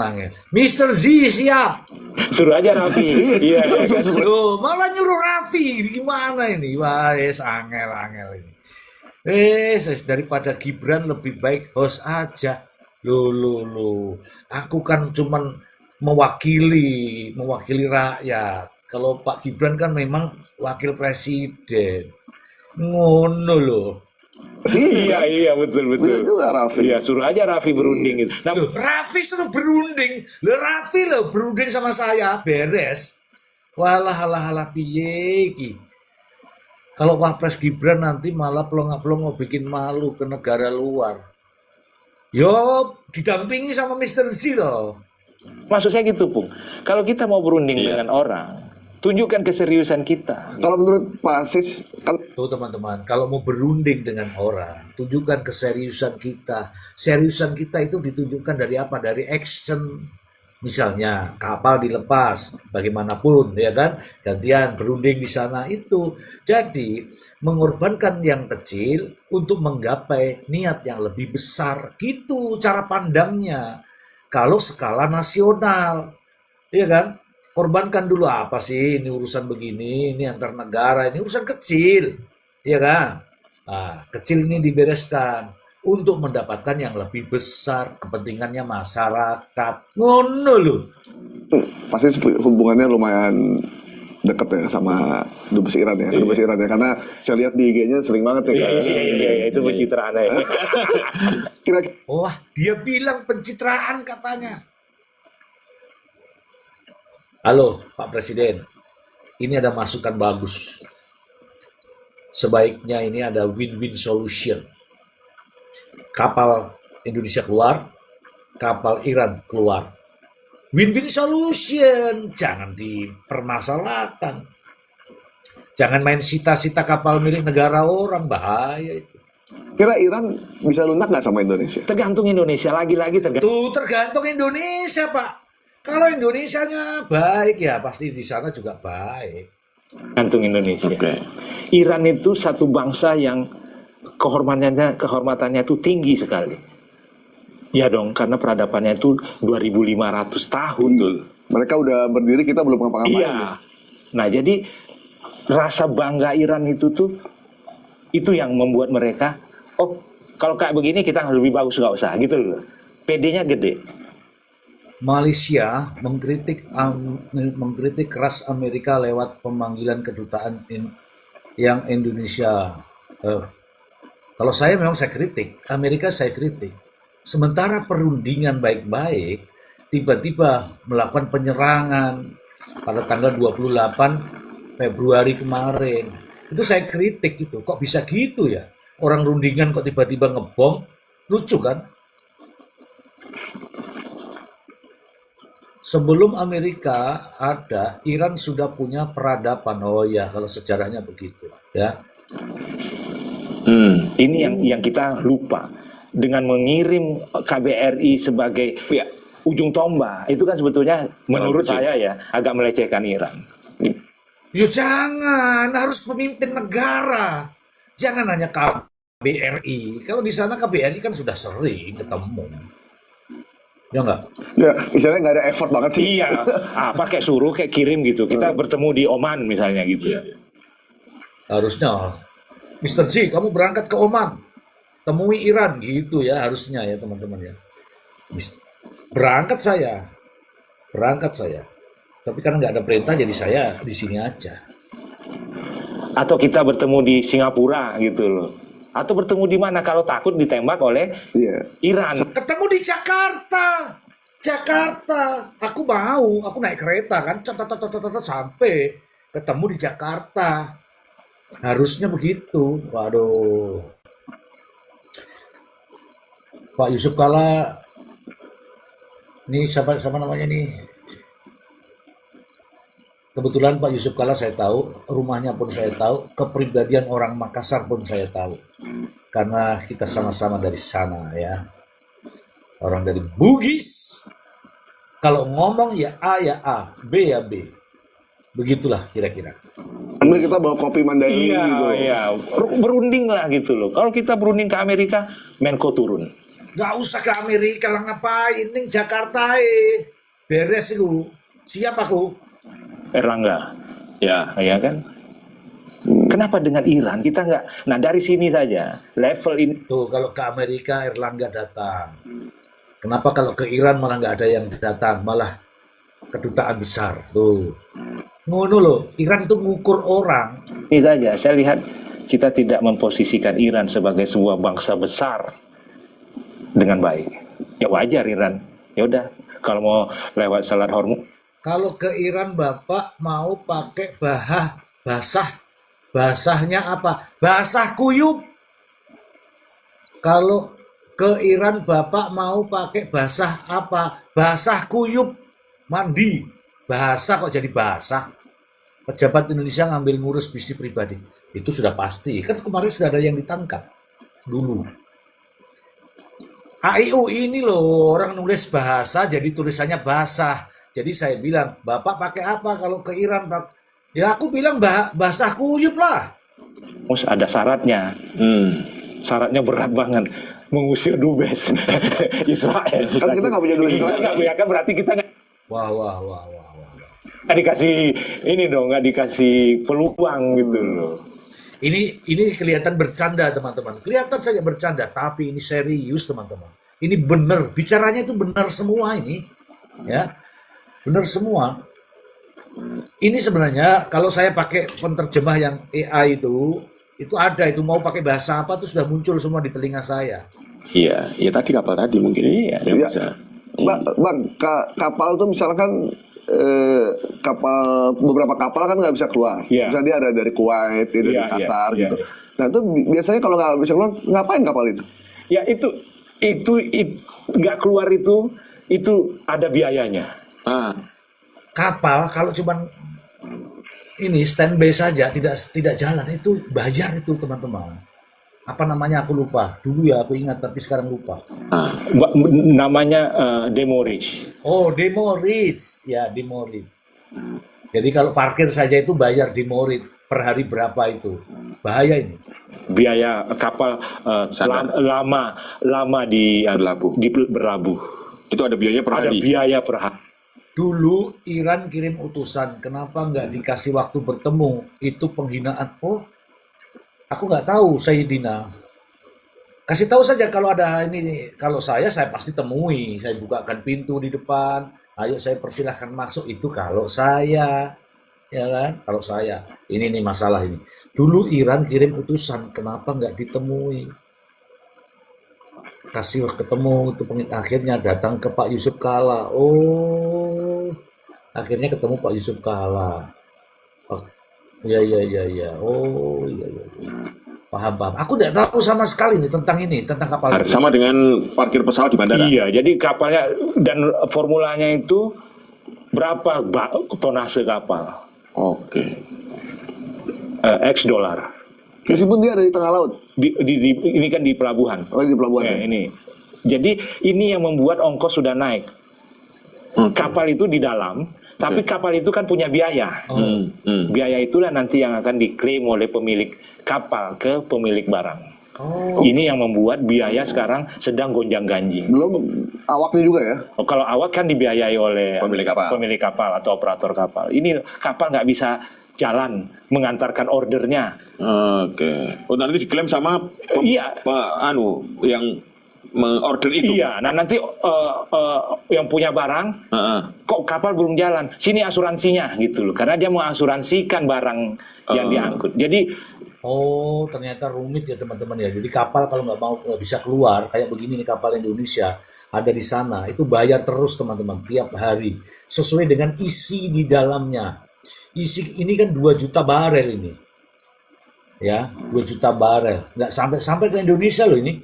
Mr. Z siap. Suruh aja Raffi. Iya. Loh, malah nyuruh Raffi. Gimana ini? Wah, angel ini. Daripada Gibran lebih baik host aja. Loh. Aku kan cuman mewakili rakyat. Kalau Pak Gibran kan memang wakil presiden. Ngono loh. Iya betul. Juga Raffi. Iya, suruh aja Raffi berunding gitu. Nah, Raffi suruh berunding. Raffi berunding sama saya beres. Walah piye iki. Kalau Wapres Gibran nanti malah pelongo-pelongo bikin malu ke negara luar. Yo, didampingi sama Mr. Z loh. Maksud saya gitu, Pung. Kalau kita mau berunding dengan orang, tunjukkan keseriusan kita. Kalau menurut Pak Sis, tuh teman-teman, kalau mau berunding dengan orang, tunjukkan keseriusan kita. Seriusan kita itu ditunjukkan dari apa? Dari action. Misalnya kapal dilepas, bagaimanapun, ya kan? Gantian berunding di sana itu. Jadi mengorbankan yang kecil untuk menggapai niat yang lebih besar. Gitu cara pandangnya. Kalau skala nasional, ya kan? Korbankan dulu apa sih? Ini urusan begini, ini antar negara, ini urusan kecil, ya kan? Nah, kecil ini dibereskan untuk mendapatkan yang lebih besar, kepentingannya masyarakat. Ngono loh. Pasti hubungannya lumayan deket ya sama Dubes Iran ya. Dubes Iran ya, karena saya lihat di IG-nya sering banget ya. Iya, itu pencitraan ya. Wah, dia bilang pencitraan katanya. Halo Pak Presiden, ini ada masukan bagus. Sebaiknya ini ada win-win solution. Kapal Indonesia keluar, kapal Iran keluar. Win-win solution, jangan dipermasalahkan. Jangan main sita-sita kapal milik negara orang, bahaya itu. Kira Iran bisa lunak nggak sama Indonesia? Tergantung Indonesia, lagi-lagi tergantung. Tuh tergantung Indonesia, Pak. Kalau Indonesianya baik ya pasti di sana juga baik. Tergantung Indonesia. Okay. Iran itu satu bangsa yang kehormatannya itu tinggi sekali. Ya dong, karena peradabannya itu 2.500 tahun. Mereka udah berdiri, kita belum ngapa-ngapain. Iya. Nah, jadi rasa bangga Iran itu itu yang membuat mereka, oh kalau kayak begini kita lebih bagus nggak usah gitu loh. PD-nya gede. Malaysia mengkritik keras Amerika lewat pemanggilan kedutaan yang Indonesia. Kalau saya memang saya kritik, Amerika saya kritik. Sementara perundingan baik-baik, tiba-tiba melakukan penyerangan pada tanggal 28 Februari kemarin. Itu saya kritik itu. Kok bisa gitu ya? Orang rundingan kok tiba-tiba ngebom? Lucu kan? Sebelum Amerika ada, Iran sudah punya peradaban. Oh ya, kalau sejarahnya begitu, ya. Ini yang kita lupa. Dengan mengirim KBRI sebagai ujung tombak, itu kan sebetulnya menurut saya ya agak melecehkan Iran. Ya jangan, harus pemimpin negara. Jangan hanya KBRI. Kalau di sana KBRI kan sudah sering ketemu. Ya nggak? Ya, istilahnya nggak ada effort banget sih. Iya, apa kayak suruh, kayak kirim gitu. Kita bertemu di Oman misalnya gitu. Harusnya, Mr. G, kamu berangkat ke Oman, temui Iran gitu ya harusnya ya teman-teman ya. Berangkat saya. Tapi karena nggak ada perintah jadi saya di sini aja. Atau kita bertemu di Singapura gitu loh. Atau bertemu di mana kalau takut ditembak oleh Iran. Ketemu di Jakarta. Aku naik kereta kan, sampai ketemu di Jakarta. Harusnya begitu. Waduh. Pak Yusuf Kalla, ini siapa namanya nih? Kebetulan Pak Yusuf Kalla saya tahu, rumahnya pun saya tahu, kepribadian orang Makassar pun saya tahu. Karena kita sama-sama dari sana ya. Orang dari Bugis. Kalau ngomong ya A, B ya B. Begitulah kira-kira. Ambil kita bawa kopi Mandailing gitu. Iya, berunding lah gitu loh. Kalau kita berunding ke Amerika, Menko turun. Gak usah ke Amerika lah, ngapain? Ini Jakarta beres itu. Siap aku. Erlangga, ya kan? Kenapa dengan Iran kita nggak? Nah dari sini saja level ini. Tuh kalau ke Amerika Erlangga datang. Kenapa kalau ke Iran malah nggak ada yang datang, malah kedutaan besar. Tuh, ngono loh. Iran tuh ngukur orang. Ini saja saya lihat kita tidak memposisikan Iran sebagai sebuah bangsa besar dengan baik. Ya wajar Iran. Ya udah kalau mau lewat Selat Hormuz. Kalau ke Iran Bapak mau pakai basahnya apa? Basah kuyup. Kalau ke Iran Bapak mau pakai basah apa? Basah kuyup. Mandi. Basah kok jadi basah. Pejabat Indonesia ngambil ngurus bisnis pribadi. Itu sudah pasti. Kan kemarin sudah ada yang ditangkap. Dulu. AIU ini loh, orang nulis bahasa jadi tulisannya basah. Jadi saya bilang, Bapak pakai apa kalau ke Iran, Pak? Ya aku bilang basah kuyup lah. Ada syaratnya. Syaratnya berat banget. Mengusir dubes Israel. Kan kita nggak punya dubes Israel. Kan berarti kita nggak. Wah. Nggak dikasih ini dong, nggak dikasih peluang gitu loh. Ini kelihatan bercanda teman-teman. Kelihatan saja bercanda, tapi ini serius teman-teman. Ini benar, bicaranya itu benar semua ini. Ya. Benar semua. Ini sebenarnya kalau saya pakai penterjemah yang AI itu ada itu mau pakai bahasa apa tuh sudah muncul semua di telinga saya. Iya, ya tadi kapal tadi mungkin. Iya. Bisa. Bang, kapal tuh misalkan beberapa kapal kan nggak bisa keluar. Misalnya dia ada dari Kuwait, dari Qatar gitu. Nah itu biasanya kalau nggak bisa keluar, ngapain kapal itu? Ya itu nggak keluar itu ada biayanya. Kapal kalau cuman ini standby saja tidak jalan itu bayar itu teman-teman. Apa namanya aku lupa. Dulu ya aku ingat tapi sekarang lupa. Namanya demurrage. Oh, demurrage. Ya, demurrage. Jadi kalau parkir saja itu bayar demurrage per hari berapa itu. Bahaya ini. Biaya kapal lama di berlabuh. Itu ada biaya per hari. Ada biaya per hari. Dulu Iran kirim utusan, kenapa nggak dikasih waktu bertemu? Itu penghinaan. Oh, aku nggak tahu, Sayyidina. Kasih tahu saja kalau ada ini. Kalau saya pasti temui. Saya bukakan pintu di depan. Ayo saya persilahkan masuk. Itu kalau saya. Ya kan? Kalau saya. Ini nih masalah ini. Dulu Iran kirim utusan, kenapa nggak ditemui? Kasih ketemu, itu akhirnya datang ke Pak Yusuf Kalla. Oh, akhirnya ketemu Pak Yusuf Kalla. Oh, iya. Oh, iya. Paham. Aku tidak tahu sama sekali nih tentang kapal. Sama dengan parkir pesawat di bandara. Iya, jadi kapalnya dan formulanya itu berapa tonase kapal? Oke. X dolar. Meskipun dia ada di tengah laut. Ini kan di pelabuhan. Oh, di pelabuhan. Ya, ini. Jadi ini yang membuat ongkos sudah naik. Kapal itu di dalam, tapi kapal itu kan punya biaya. Biaya itulah nanti yang akan diklaim oleh pemilik kapal ke pemilik barang. Oh, Ini yang membuat biaya sekarang sedang gonjang-ganjing. Belum awaknya juga ya. Kalau awak kan dibiayai oleh Pemilik kapal. atau operator kapal. Ini kapal nggak bisa jalan mengantarkan ordernya. Oke. Oh, nanti diklaim sama Iya. yang mengorder itu. Iya, nah nanti yang punya barang, kok kapal belum jalan? Sini asuransinya gitu loh, karena dia mau asuransikan barang yang diangkut. Jadi oh, ternyata rumit ya teman-teman ya. Jadi kapal kalau nggak bisa keluar kayak begini nih, kapal Indonesia ada di sana itu bayar terus teman-teman tiap hari sesuai dengan isi di dalamnya. Isi ini kan 2 juta barel ini, ya 2 juta barel. Nggak sampai ke Indonesia loh ini.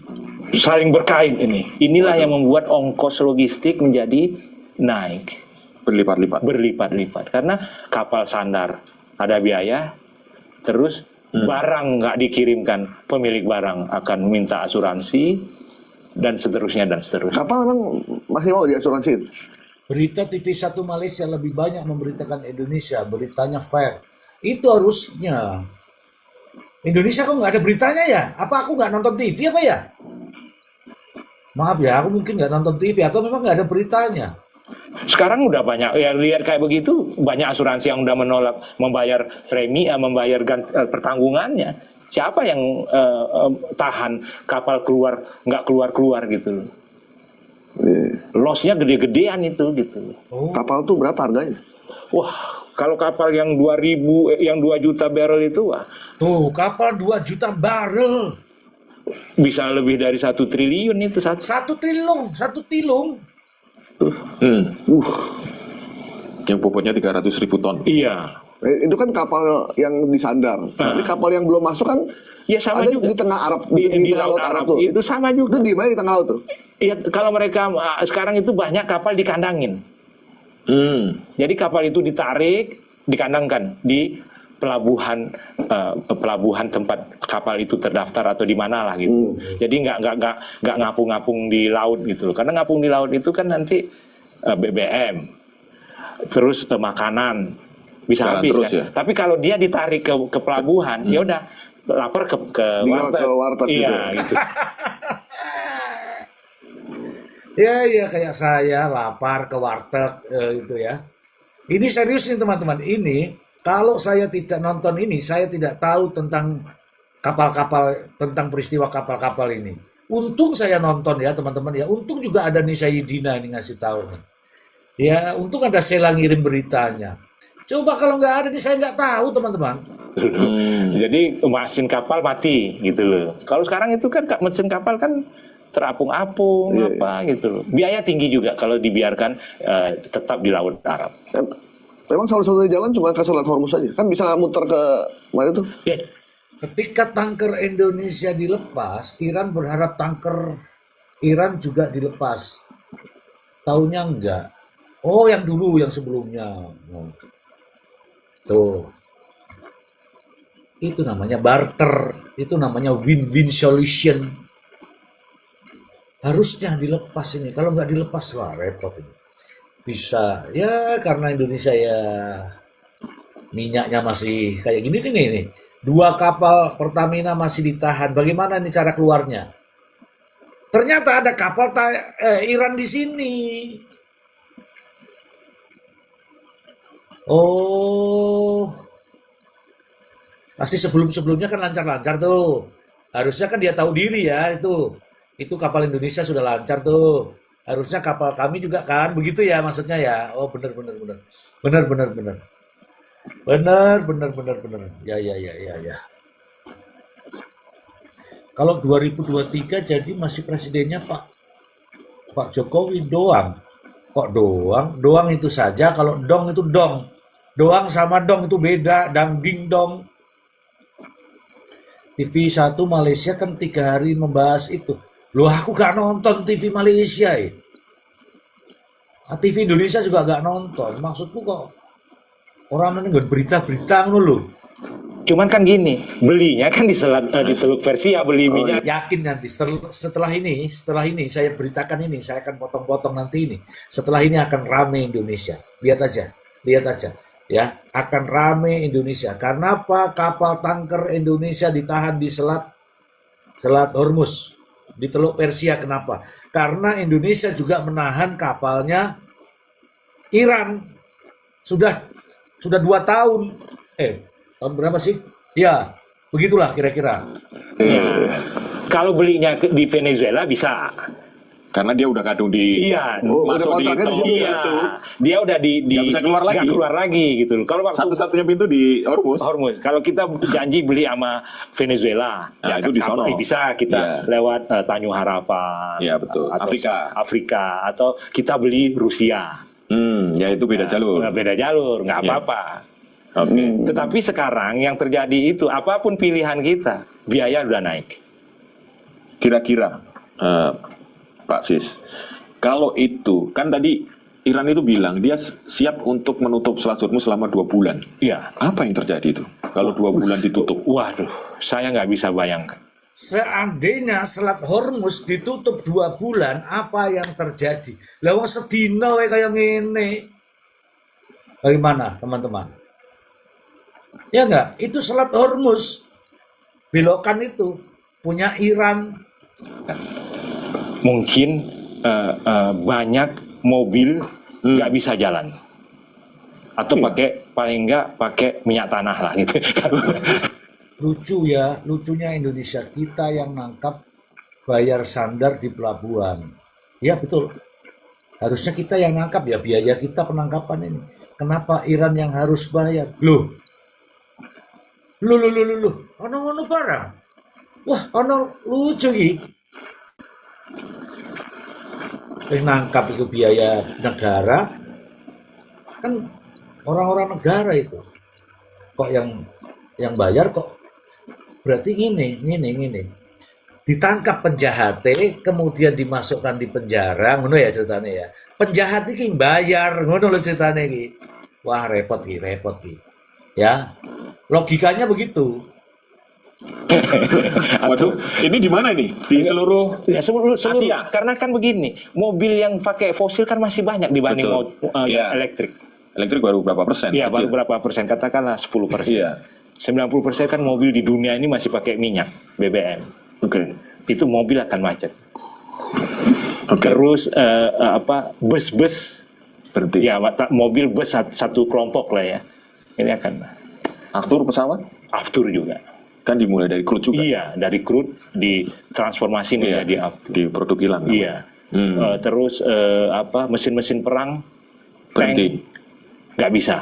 saling berkait ini. Inilah yang membuat ongkos logistik menjadi naik berlipat-lipat karena kapal sandar ada biaya, terus barang nggak dikirimkan, pemilik barang akan minta asuransi dan seterusnya. Kapal memang masih mau diasuransiin? Berita TV1 Malaysia lebih banyak memberitakan Indonesia, beritanya fair. Itu harusnya. Indonesia kok nggak ada beritanya ya? Apa aku nggak nonton TV apa ya? Maaf ya, aku mungkin nggak nonton TV atau memang nggak ada beritanya. Sekarang udah banyak ya, lihat kayak begitu, banyak asuransi yang udah menolak membayar premi, membayar pertanggungannya. Siapa yang tahan kapal nggak keluar gitu? Lossnya gede-gedean itu gitu. Kapal tuh berapa harganya? Wah, kalau kapal yang 2.000, yang 2 juta barrel itu, wah. Tuh, kapal 2 juta barrel. Bisa lebih dari 1 triliun itu. 1 tilung. Yang bobotnya 300.000 ton. Iya. Itu kan kapal yang disandar. Nanti kapal yang belum masuk kan ya sama ada juga di tengah Arab, di laut Arab tuh. Itu sama juga. Itu di mana di tengah laut tuh? Iya, kalau mereka sekarang itu banyak kapal dikandangin. Jadi kapal itu dikandangkan di pelabuhan tempat kapal itu terdaftar atau di mana lah gitu. Jadi nggak ngapung-ngapung di laut gitu loh. Karena ngapung di laut itu kan nanti BBM, terus makanan bisa Jalan habis terus kan. ya? Tapi kalau dia ditarik ke pelabuhan, ya udah lapor ke warteg iya gitu. Ya kayak saya lapar ke warteg gitu ya. Ini serius nih teman-teman. Ini kalau saya tidak nonton ini, saya tidak tahu tentang kapal-kapal, tentang peristiwa kapal-kapal ini. Untung saya nonton ya teman-teman ya. Untung juga ada nih Sayyidina ini ngasih tahu nih. Ya, untung ada Sela ngirim beritanya. Coba kalau nggak ada nih saya nggak tahu teman-teman. Jadi mesin kapal mati gitu loh. Kalau sekarang itu kan mesin kapal kan terapung-apung gitu loh. Biaya tinggi juga kalau dibiarkan tetap di laut Arab. Memang satu-satunya jalan cuma ke Selat Hormuz saja. Kan bisa muter ke mana tuh? Ketika tanker Indonesia dilepas, Iran berharap tanker Iran juga dilepas. Taunya enggak. Oh, yang dulu, yang sebelumnya. Tuh. Itu namanya barter. Itu namanya win-win solution. Harusnya dilepas ini. Kalau nggak dilepas, wah repot ini. Bisa. Ya, karena Indonesia ya minyaknya masih kayak gini nih. 2 kapal Pertamina masih ditahan. Bagaimana nih cara keluarnya? Ternyata ada kapal Iran di sini. Oh, pasti sebelumnya kan lancar-lancar tuh. Harusnya kan dia tahu diri ya itu kapal Indonesia sudah lancar tuh. Harusnya kapal kami juga kan begitu ya maksudnya ya. Oh benar. Ya. Kalau 2023 jadi masih presidennya Pak Jokowi doang. Kok doang? Doang itu saja. Kalau dong itu dong. Doang sama dong itu beda. Dang ding dong. TV1 Malaysia kan 3 hari membahas itu. Loh aku gak nonton TV Malaysia ya. TV Indonesia juga gak nonton. Maksudku kok orang ini nggak berita-berita loh. Cuman kan gini, belinya kan di Teluk Persia beli minyak. Yakin nanti setelah ini saya beritakan ini, saya akan potong-potong nanti ini. Setelah ini akan rame Indonesia. Lihat aja. Ya, akan rame Indonesia. Karena apa? Kapal tanker Indonesia ditahan di Selat Selat Hormuz di Teluk Persia. Kenapa? Karena Indonesia juga menahan kapalnya Iran sudah 2 tahun. Tahun berapa sih? Ya, begitulah kira-kira. Ya. Kalau belinya di Venezuela bisa. Karena dia udah kadung di masuk di tol itu. Dia udah nggak bisa keluar lagi. Gitu loh. Kalau waktu satu-satunya pintu di Hormuz. Kalau kita janji beli sama Venezuela, itu di sono. bisa kita lewat Tanjung Harapan. Iya, betul. Atau Afrika atau kita beli Rusia. Ya itu beda jalur. Beda jalur, nggak apa-apa. Oke. Tetapi sekarang yang terjadi itu apapun pilihan kita, biaya udah naik. Kira-kira Pak Sis, kalau itu kan tadi Iran itu bilang dia siap untuk menutup Selat Hormuz selama 2 bulan. Iya. Apa yang terjadi itu kalau 2 bulan ditutup? Waduh, saya nggak bisa bayangkan. Seandainya Selat Hormuz ditutup 2 bulan, apa yang terjadi? Lah wong sedina kayak ngene. Bagaimana teman-teman? Ya enggak? Itu Selat Hormuz. Belokan itu punya Iran. Mungkin banyak mobil nggak bisa jalan, atau paling nggak pakai minyak tanah lah gitu. Lucu ya, lucunya Indonesia, kita yang nangkap bayar sandar di pelabuhan. Ya betul, harusnya kita yang nangkap ya, biaya kita penangkapan ini. Kenapa Iran yang harus bayar? Loh, ono barang. Wah, ono lucu iki. Nangkap itu biaya negara, kan orang-orang negara itu. Kok yang bayar kok berarti gini. Ditangkap penjahatnya, kemudian dimasukkan di penjara, ngono ya ceritanya ya. Penjahat iki bayar, ngono lho ceritanya iki. Wah, repot ki. Ya. Logikanya begitu. Waduh, ini di mana nih? Di seluruh Asia. Karena kan begini, mobil yang pakai fosil kan masih banyak dibanding elektrik. Elektrik baru berapa persen? Iya, baru berapa persen? Katakanlah 10%. Iya. 90% kan mobil di dunia ini masih pakai minyak BBM. Oke. Itu mobil akan macet. Terus bus berhenti. Ya, mobil bus satu kelompok lah ya. Ini akan aftur pesawat? Aftur juga. Kan dimulai dari crude juga. Iya, dari crude ditransformasi menjadi aftur. Di produk kilang. Iya. Terus mesin-mesin perang berhenti. Nggak bisa.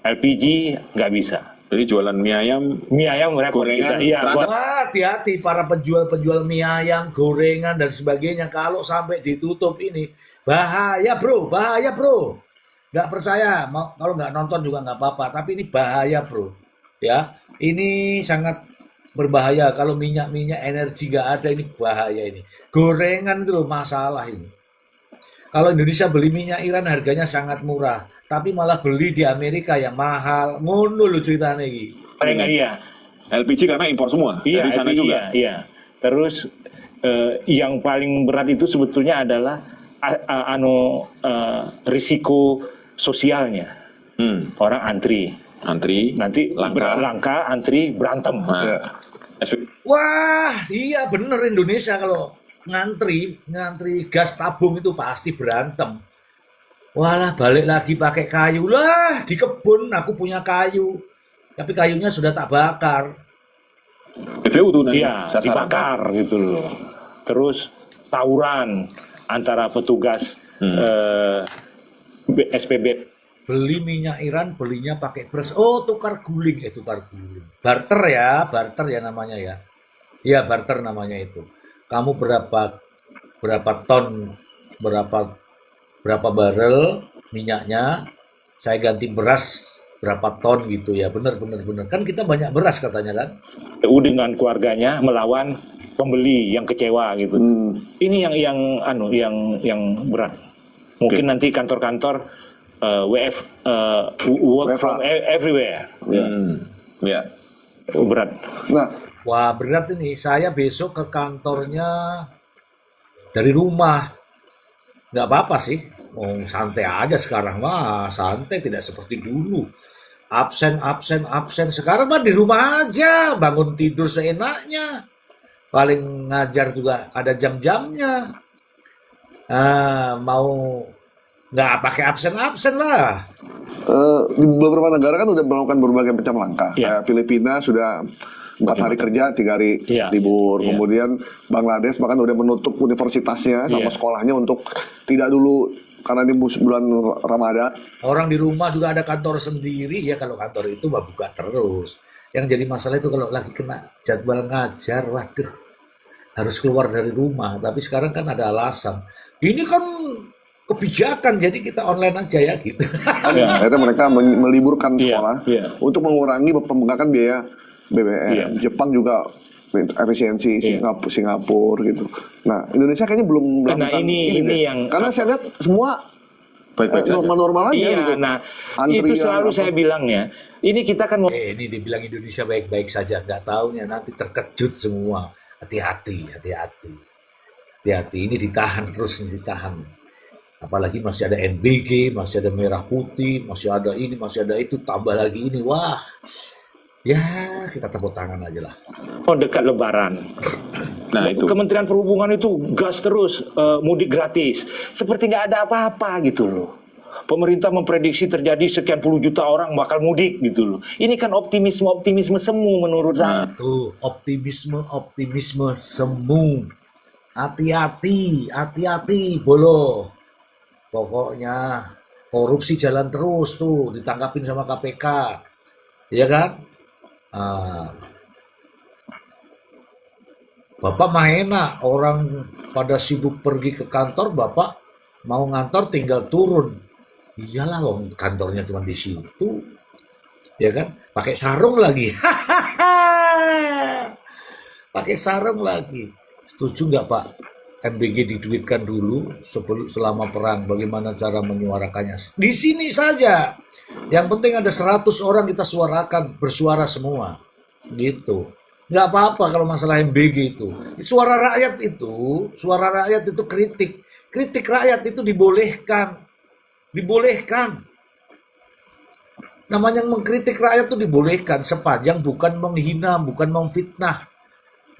LPG nggak bisa. Jadi jualan mie ayam repot gorengan, kita. Iya, Wah, hati-hati para penjual mie ayam, gorengan dan sebagainya. Kalau sampai ditutup ini, bahaya bro. Nggak percaya, kalau nggak nonton juga nggak apa-apa. Tapi ini bahaya bro. Ya, ini sangat berbahaya. Kalau minyak energi nggak ada, ini bahaya ini. Gorengan itu loh masalah ini. Kalau Indonesia beli minyak Iran harganya sangat murah, tapi malah beli di Amerika yang mahal. Ngono lho ceritanya iki. Iya. LPG karena impor semua dari sana LPG, juga. Iya. Terus yang paling berat itu sebetulnya adalah risiko sosialnya. Orang antri, nanti langka, antri, berantem. Wah, iya bener Indonesia kalau ngantri gas tabung itu pasti berantem. Walah, balik lagi pakai kayu lah, di kebun aku punya kayu, tapi kayunya sudah tak bakar. PBU tuh nanti dibakar gitu loh. Terus tawuran antara petugas SPB. Beli minyak Iran, belinya pakai beras. Oh, tukar guling. Barter ya namanya ya. Iya, barter namanya itu. Kamu berapa ton, berapa barrel minyaknya, saya ganti beras berapa ton gitu ya. Bener. Kan kita banyak beras katanya kan. Dengan keluarganya melawan pembeli yang kecewa gitu. Ini yang berat. Mungkin nanti kantor-kantor work from everywhere. Ya. Berat. Wah, berat ini. Saya besok ke kantornya dari rumah. Nggak apa-apa sih. Santai aja sekarang. Wah, santai, tidak seperti dulu. Absen. Sekarang mah di rumah aja. Bangun tidur seenaknya. paling ngajar juga ada jam-jamnya. Mau nggak pakai absen lah. Di beberapa negara kan udah melakukan berbagai macam langkah. Kayak Filipina sudah 4 hari kerja, 3 hari libur. Kemudian Bangladesh bahkan udah menutup universitasnya sama sekolahnya untuk tidak dulu karena di bulan Ramadan. Orang di rumah juga ada kantor sendiri ya, kalau kantor itu buka terus. Yang jadi masalah itu kalau lagi kena jadwal ngajar, waduh, harus keluar dari rumah. Tapi sekarang kan ada alasan. Ini kan kebijakan, jadi kita online aja ya gitu. Akhirnya mereka meliburkan sekolah untuk mengurangi pembengkakan biaya BBM. Jepang juga efisiensi, Singapura gitu. Nah, Indonesia kayaknya belum melakukan ini yang karena saya lihat semua normal-normal aja gitu. Nah, itu selalu saya bilang ya. Ini kita kan ini dibilang Indonesia baik-baik saja, nggak taunya nanti terkejut semua. Hati-hati. Ini ditahan terus, ditahan. Apalagi masih ada NBG, masih ada merah putih, masih ada ini, masih ada itu, tambah lagi ini. Wah, ya kita tepuk tangan aja lah. Dekat Lebaran. Nah, itu Kementerian Perhubungan itu gas terus, mudik gratis. Seperti nggak ada apa-apa gitu loh. Pemerintah memprediksi terjadi sekian puluh juta orang bakal mudik gitu loh. Ini kan optimisme semu menurut saya. Tuh, optimisme semu. Hati-hati, bolo. Pokoknya korupsi jalan terus tuh, ditangkapin sama KPK. Iya kan? Bapak mah enak, orang pada sibuk pergi ke kantor, Bapak mau ngantor tinggal turun. Iyalah, wong kantornya cuma di situ. Ya kan? Pakai sarung lagi. Pakai sarung lagi. Setuju nggak Pak? MBG diduitkan dulu selama perang. Bagaimana cara menyuarakannya? Di sini saja. Yang penting ada 100 orang kita suarakan, bersuara semua. Gitu. Nggak apa-apa kalau masalah MBG itu. Suara rakyat itu kritik. Kritik rakyat itu dibolehkan. Namanya mengkritik rakyat itu dibolehkan sepanjang bukan menghina, bukan memfitnah.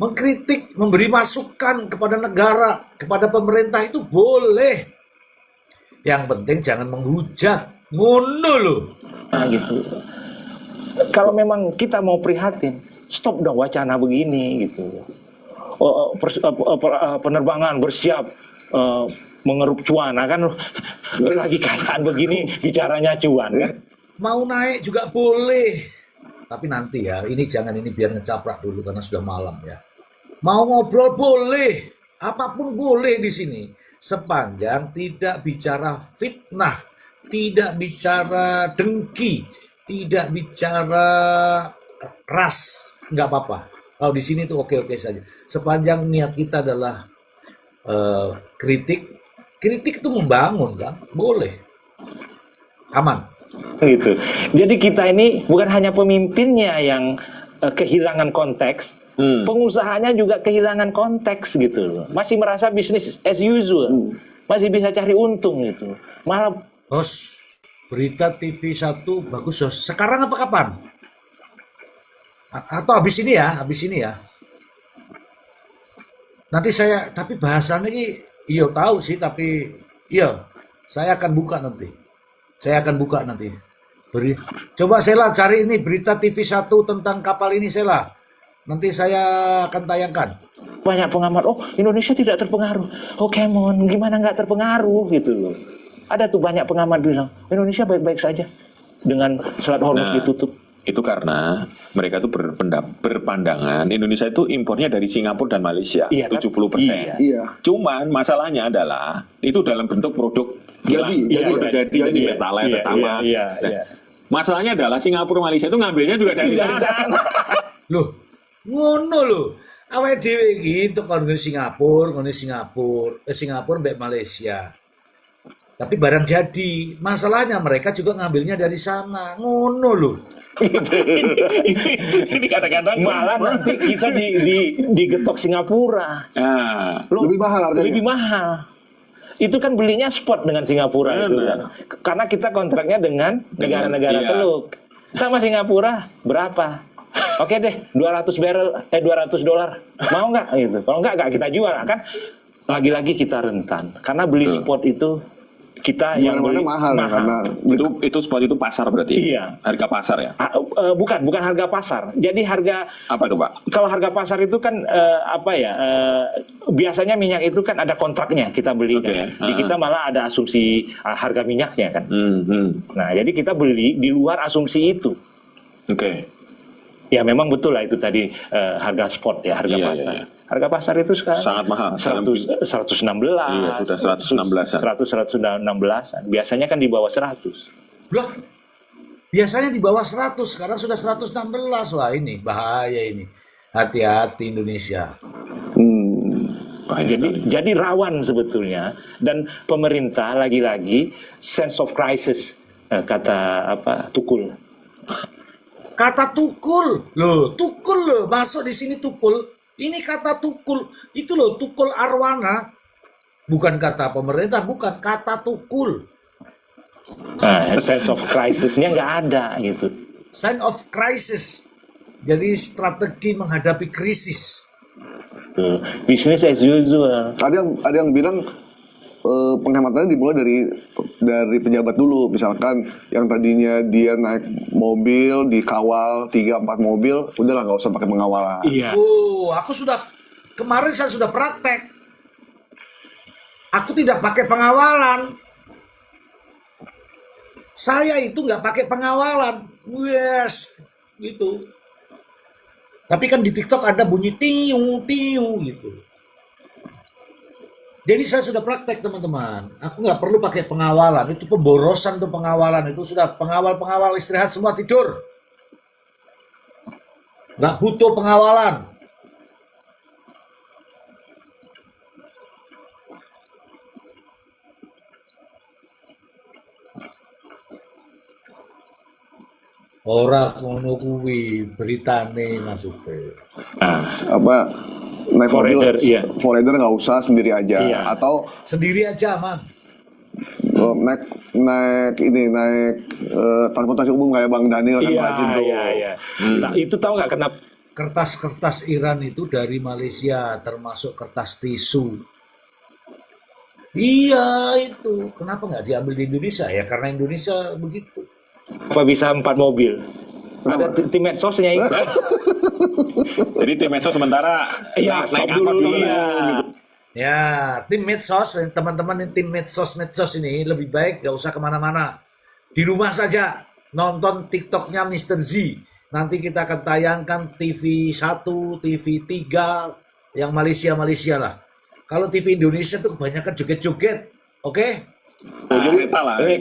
Mengkritik, memberi masukan kepada negara, kepada pemerintah itu boleh. Yang penting jangan menghujat. Ngono loh. Nah gitu. Kalau memang kita mau prihatin, stop dong wacana begini gitu. Penerbangan bersiap mengeruk cuan, kan lagi keadaan begini bicaranya cuan kan. Mau naik juga boleh. Tapi nanti ya, ini biar ngecaprak dulu karena sudah malam ya. Mau ngobrol boleh, apapun boleh di sini. Sepanjang tidak bicara fitnah, tidak bicara dengki, tidak bicara ras, nggak apa-apa. Kalau di sini tuh oke-oke saja. Sepanjang niat kita adalah kritik itu membangun kan, boleh, aman. Gitu. Jadi kita ini bukan hanya pemimpinnya yang kehilangan konteks, pengusahanya juga kehilangan konteks gitu. Masih merasa bisnis as usual, masih bisa cari untung gitu. Malah Bos, berita TV 1 bagus Bos. Sekarang apa kapan? Atau habis ini ya. Nanti tapi bahasannya ini tahu sih, tapi saya akan buka nanti. Coba Sela cari ini berita TV 1 tentang kapal ini Sela. Nanti saya akan tayangkan. Banyak pengamat, Indonesia tidak terpengaruh. Come on, gimana nggak terpengaruh gitu loh. Ada tuh banyak pengamat bilang, Indonesia baik-baik saja dengan Selat Hormuz ditutup. Itu karena mereka tuh berpandangan Indonesia itu impornya dari Singapura dan Malaysia, 70%. Iya. Cuman masalahnya adalah itu dalam bentuk produk jadi pertalite, pertamax. Masalahnya adalah Singapura Malaysia itu ngambilnya juga dari sana. Loh, ngono loh. Awake dhewe gitu kon ngene Singapura mbek Malaysia. Tapi barang jadi, masalahnya mereka juga ngambilnya dari sana. Ngono loh. Ini kadang-kadang malah nanti kita digetok Singapura. Lebih mahal harganya. Lebih mahal. Itu kan belinya spot dengan Singapura itu kan. Karena kita kontraknya dengan negara-negara Teluk. Sama Singapura berapa? Oke deh, 200 dolar. Mau nggak gitu? Kalau nggak kita jual kan. Lagi-lagi kita rentan karena beli spot itu kita yang beli mahal. Karena itu spot itu pasar berarti. Iya. Harga pasar ya? Bukan harga pasar. Jadi harga apa itu, Pak? Kalau harga pasar itu kan biasanya minyak itu kan ada kontraknya kita beli kan. Jadi kita malah ada asumsi harga minyaknya kan. Nah, jadi kita beli di luar asumsi itu. Oke. Ya memang betul lah itu tadi harga spot ya, harga pasar. Iya. Harga pasar itu sekarang sangat mahal. 116. Iya, sudah 116-an. 116-an. Biasanya kan di bawah 100. Loh, biasanya di bawah 100, sekarang sudah 116. Wah, ini bahaya ini. Hati-hati Indonesia. Jadi rawan sebetulnya, dan pemerintah lagi-lagi sense of crisis, kata Tukul. Kata Tukul loh, masuk di sini Tukul. Ini kata Tukul, itu loh Tukul Arwana. Bukan kata pemerintah, bukan kata Tukul. Sense of crisisnya nggak ada gitu. Sense of crisis. Jadi strategi menghadapi krisis. Business as usual. Ada yang bilang penghematannya dimulai dari pejabat dulu. Misalkan yang tadinya dia naik mobil dikawal 3-4 mobil, udahlah nggak usah pakai pengawalan. Iya. Kemarin saya sudah praktek. Aku tidak pakai pengawalan. Saya itu nggak pakai pengawalan. Yes, gitu. Tapi kan di TikTok ada bunyi tiu gitu. Jadi saya sudah praktek teman-teman. Aku nggak perlu pakai pengawalan. Itu pemborosan tuh pengawalan. Itu sudah pengawal istirahat semua tidur. Nggak butuh pengawalan. Ora ngono kuwi beritane maksudnya. Naik Foreigner, mobil, foreigner nggak usah, sendiri aja. Iya. Atau sendiri aja man. naik transportasi umum kayak Bang Daniel kan rajin tuh. Iya. Nah, itu tahu nggak kenapa? Kertas-kertas Iran itu dari Malaysia, termasuk kertas tisu. Iya itu. Kenapa nggak diambil di Indonesia? Ya karena Indonesia begitu. Apa bisa 4 mobil? Ada tim medsosnya itu. Jadi tim medsos sementara naik angkot dulu. Ya, tim medsos, teman-teman tim medsos ini lebih baik gak usah kemana-mana. Di rumah saja nonton TikToknya Mr. Z. Nanti kita akan tayangkan TV 1, TV 3 yang Malaysia lah. Kalau TV Indonesia tuh kebanyakan joget-joget, oke?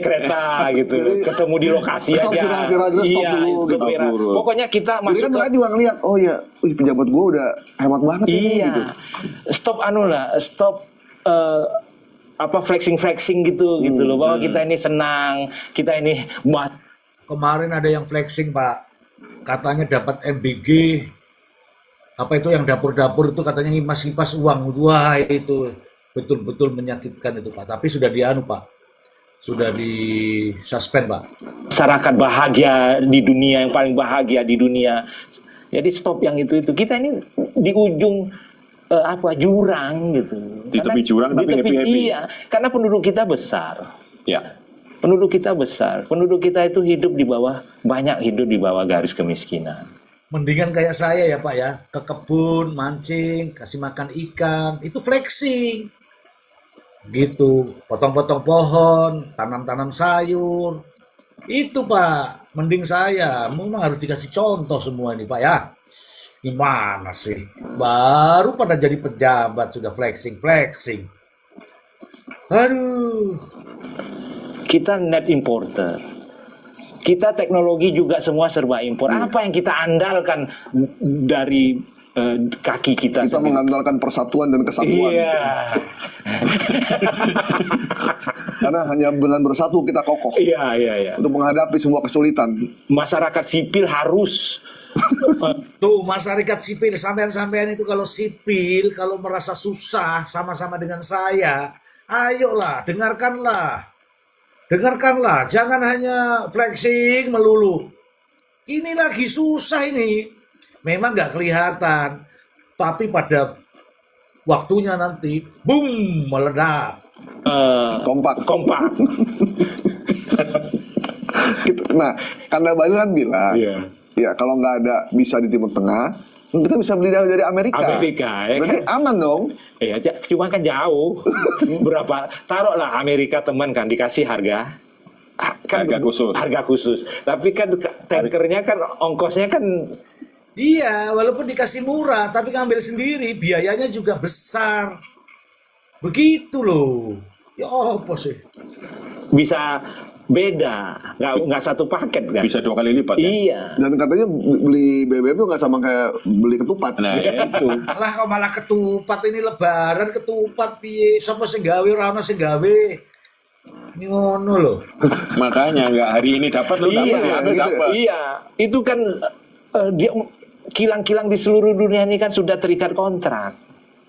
Kereta gitu. Jadi, ketemu di lokasi aja. Pokoknya kita masuk. Jadi kan juga ngeliat, oh ya, pejabat gue udah hemat banget ini. Gitu. Stop flexing gitu loh, bahwa kita ini senang, kita ini buat. Kemarin ada yang flexing Pak, katanya dapat MBG. Apa itu yang dapur-dapur itu katanya ngipas uang. Wah itu betul-betul menyakitkan itu Pak. Tapi sudah Pak. Sudah di suspend Pak. Masyarakat bahagia di dunia, yang paling bahagia di dunia. Jadi stop yang itu. Kita ini di ujung jurang gitu. Di tepi jurang tapi happy-happy. Iya, karena penduduk kita besar. Ya. Penduduk kita besar. Penduduk kita itu hidup di bawah garis kemiskinan. Mendingan kayak saya ya Pak ya, ke kebun, mancing, kasih makan ikan, itu flexing. Gitu, potong-potong pohon, tanam-tanam sayur. Itu Pak, mending saya. Memang harus dikasih contoh semua ini Pak ya. Gimana sih? Baru pada jadi pejabat sudah flexing. Aduh. Kita net importer. Kita teknologi juga semua serba impor. Apa yang kita andalkan dari kaki kita? Kita mengandalkan persatuan dan kesatuan. Iya. Karena hanya dengan bersatu kita kokoh. Iya. Untuk menghadapi semua kesulitan. Masyarakat sipil harus. Tuh masyarakat sipil, sampean-sampean itu kalau sipil, kalau merasa susah sama-sama dengan saya, ayolah, dengarkanlah, jangan hanya flexing melulu. Ini lagi susah ini. memang nggak kelihatan, tapi pada waktunya nanti, boom, meledak. Kompak. Kompak. Gitu. Nah, Kanda Bahlil kan bilang, Iya. ya kalau nggak ada bisa di Timur Tengah, kita bisa beli dari Amerika. Amerika, ya Berarti kan? aman dong. Iya, cuma kan jauh. Berapa? Taruhlah Amerika teman kan dikasih harga. Harga khusus. Harga khusus. Tapi kan tankernya kan ongkosnya kan Iya, walaupun dikasih murah, tapi ngambil sendiri, biayanya juga besar. Begitu loh. Ya apa sih? bisa beda, nggak satu paket kan? Bisa 2 kali lipat ya? Iya. Dan katanya beli BBM itu nggak sama kayak beli ketupat. Nah itu. Lah kok malah ketupat ini lebaran ketupat piye? Sapa sing gawe ora ono sing gawe. Ini ngono loh. Makanya nggak hari ini dapat lu dapat Iya, ambil gitu. dapat. Iya, itu kan dia kilang-kilang di seluruh dunia ini kan sudah terikat kontrak.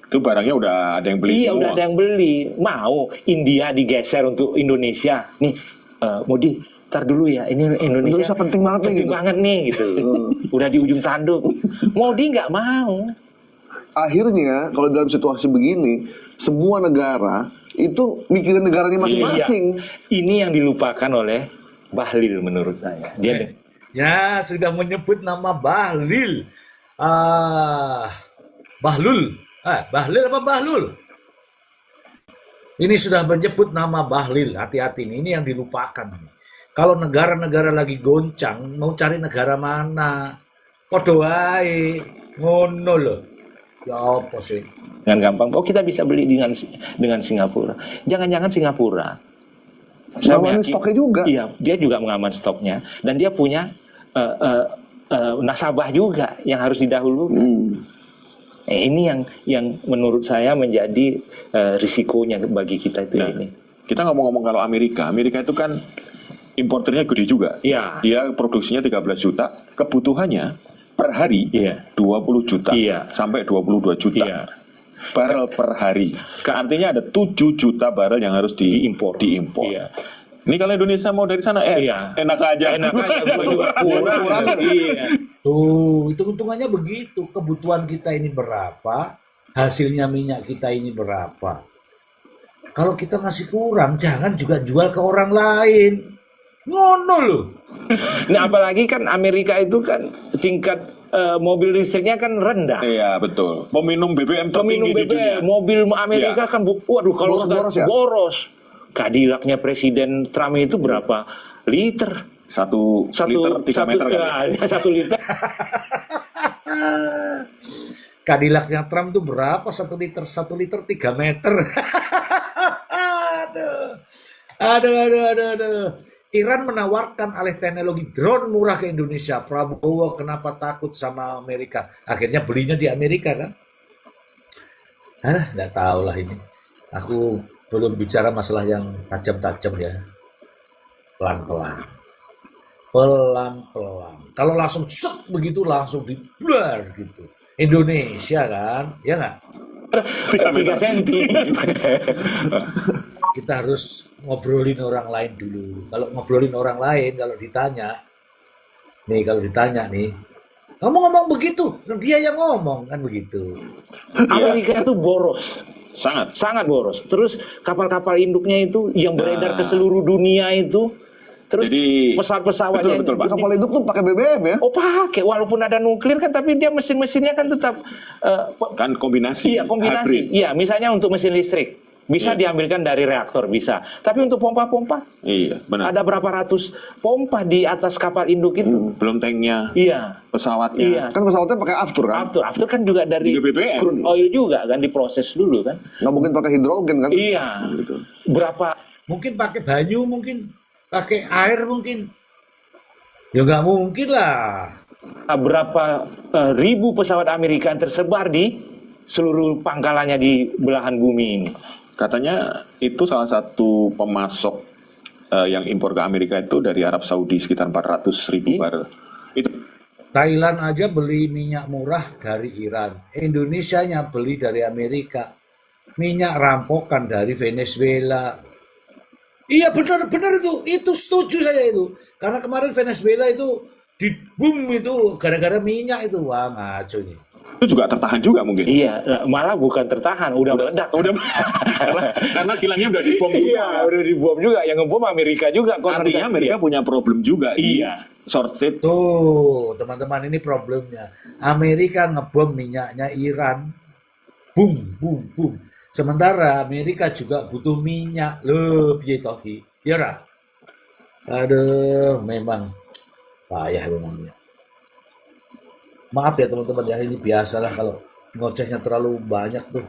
Itu barangnya udah ada yang beli Iya, semua. udah ada yang beli. Mau India digeser untuk Indonesia. Nih, Modi, ntar dulu ya. Ini Indonesia Indonesia penting banget nih, penting gitu. banget nih gitu. Udah di ujung tanduk. Modi nggak mau. Akhirnya kalau dalam situasi begini, semua negara itu mikirin negaranya masing-masing. Iya. Ini yang dilupakan oleh Bahlil menurut saya. Dia Ya, sudah menyebut nama Bahlil. Bahlul. Bahlil apa Bahlul? Ini sudah menyebut nama Bahlil. Hati-hati nih, ini yang dilupakan. Kalau negara-negara lagi goncang, mau cari negara mana? Podo wae, ngono loh. Ya apa sih? dengan gampang. Oh, kita bisa beli dengan Singapura. Jangan-jangan Singapura. Ngamanin stoknya juga. Iya, dia juga mengaman stoknya dan dia punya nasabah juga yang harus didahului. Ini yang menurut saya menjadi risikonya bagi kita itu ini. Kita ngomong-ngomong kalau Amerika itu kan importernya gede juga. Iya. Dia produksinya 13 juta, kebutuhannya per hari 20 juta sampai 22 juta. Iya. Barel per hari. Artinya ada 7 juta barel yang harus diimpor. Iya. Ini kalau Indonesia mau dari sana, enak aja. Enak aja, juga kurang. Iya. Tuh, hitung-hitungannya begitu. Kebutuhan kita ini berapa, hasilnya minyak kita ini berapa. Kalau kita masih kurang, jangan juga jual ke orang lain. Ngono loh. Nah, apalagi kan Amerika itu kan tingkat mobil listriknya kan rendah. Iya, betul. Peminum BBM tertinggi di dunia. Mobil Amerika kan waduh kalau Boros ya? boros. Cadillacnya Presiden Trump itu berapa liter? 1 liter 3 meter kan? Ya, 1 liter. Cadillacnya Trump tuh berapa? 1 liter 3 meter. Aduh. Iran menawarkan alih teknologi drone murah ke Indonesia. Prabowo kenapa takut sama Amerika? Akhirnya belinya di Amerika kan? Nggak tahu lah ini. Aku belum bicara masalah yang tajam-tajam ya. Pelan-pelan. Kalau langsung set begitu langsung diblar gitu. Indonesia kan, ya nggak? 3 senti. Kita harus ngobrolin orang lain dulu. Kalau ngobrolin orang lain, kalau ditanya nih, kamu ngomong begitu, dia yang ngomong kan begitu. Amerika itu boros. Sangat boros. Terus kapal-kapal induknya itu yang beredar ke seluruh dunia itu. Terus jadi pesawat-pesawatnya betul, Pak. Kapal induk tuh pakai BBM ya? Oh, pakai walaupun ada nuklir kan, tapi dia mesin-mesinnya kan tetap kan kombinasi. Iya, kombinasi. Hybrid. Iya, misalnya untuk mesin listrik bisa diambilkan dari reaktor bisa. Tapi untuk pompa-pompa, Iya, benar. ada berapa ratus pompa di atas kapal induk itu. Belum tanknya, Iya. pesawatnya. Iya. Kan pesawatnya pakai aftur kan? Aftur kan juga dari Juga BBM. crude oil juga kan, diproses dulu kan. Nggak mungkin pakai hidrogen kan? Iya. Gitu. Berapa Mungkin pakai banyu, mungkin pakai air, mungkin. Ya nggak mungkin lah. ribu pesawat Amerika yang tersebar di seluruh pangkalannya di belahan bumi ini. Katanya itu salah satu pemasok yang impor ke Amerika itu dari Arab Saudi sekitar 400.000 barel. Itu Thailand aja beli minyak murah dari Iran. Indonesianya beli dari Amerika. Minyak rampokan dari Venezuela. Iya benar itu setuju saya itu. Karena kemarin Venezuela itu di boom itu gara-gara minyak itu. Wah, ngaco ini. Itu juga tertahan juga mungkin. Iya, malah bukan tertahan, udah meledak. Udah karena kilangnya udah dibom juga. Iya, udah dibom juga. Yang ngebom Amerika juga. Artinya Amerika punya problem juga Iya. di shortage. Tuh, teman-teman, ini problemnya. Amerika ngebom minyaknya Iran. Boom, boom, boom. Sementara Amerika juga butuh minyak. Loh, piye toh ki? Ya ora? Aduh, memang payah memangnya. Maaf ya teman-teman ya, ini biasalah kalau ngocehnya terlalu banyak tuh.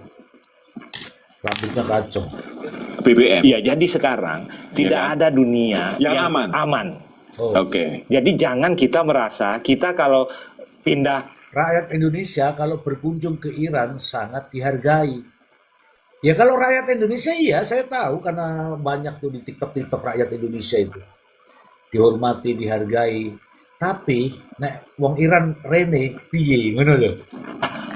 Rambutnya kacau. BBM. Iya, jadi sekarang tidak kan? ada dunia Yang aman. Oh. Oke. Jadi jangan kita merasa kita kalau pindah Rakyat Indonesia kalau berkunjung ke Iran sangat dihargai. Ya kalau rakyat Indonesia iya saya tahu karena banyak tuh di TikTok rakyat Indonesia itu. Dihormati, dihargai. Tapi nek wong Iran rene piye ngono lho.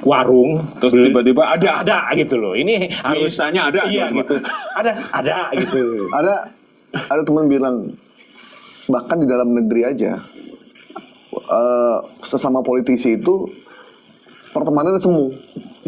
warung Terus tiba-tiba ada gitu loh. Ini harus misalnya ada iya gitu. Ada gitu. Ada teman bilang bahkan di dalam negeri aja sesama politisi itu pertemanannya semu.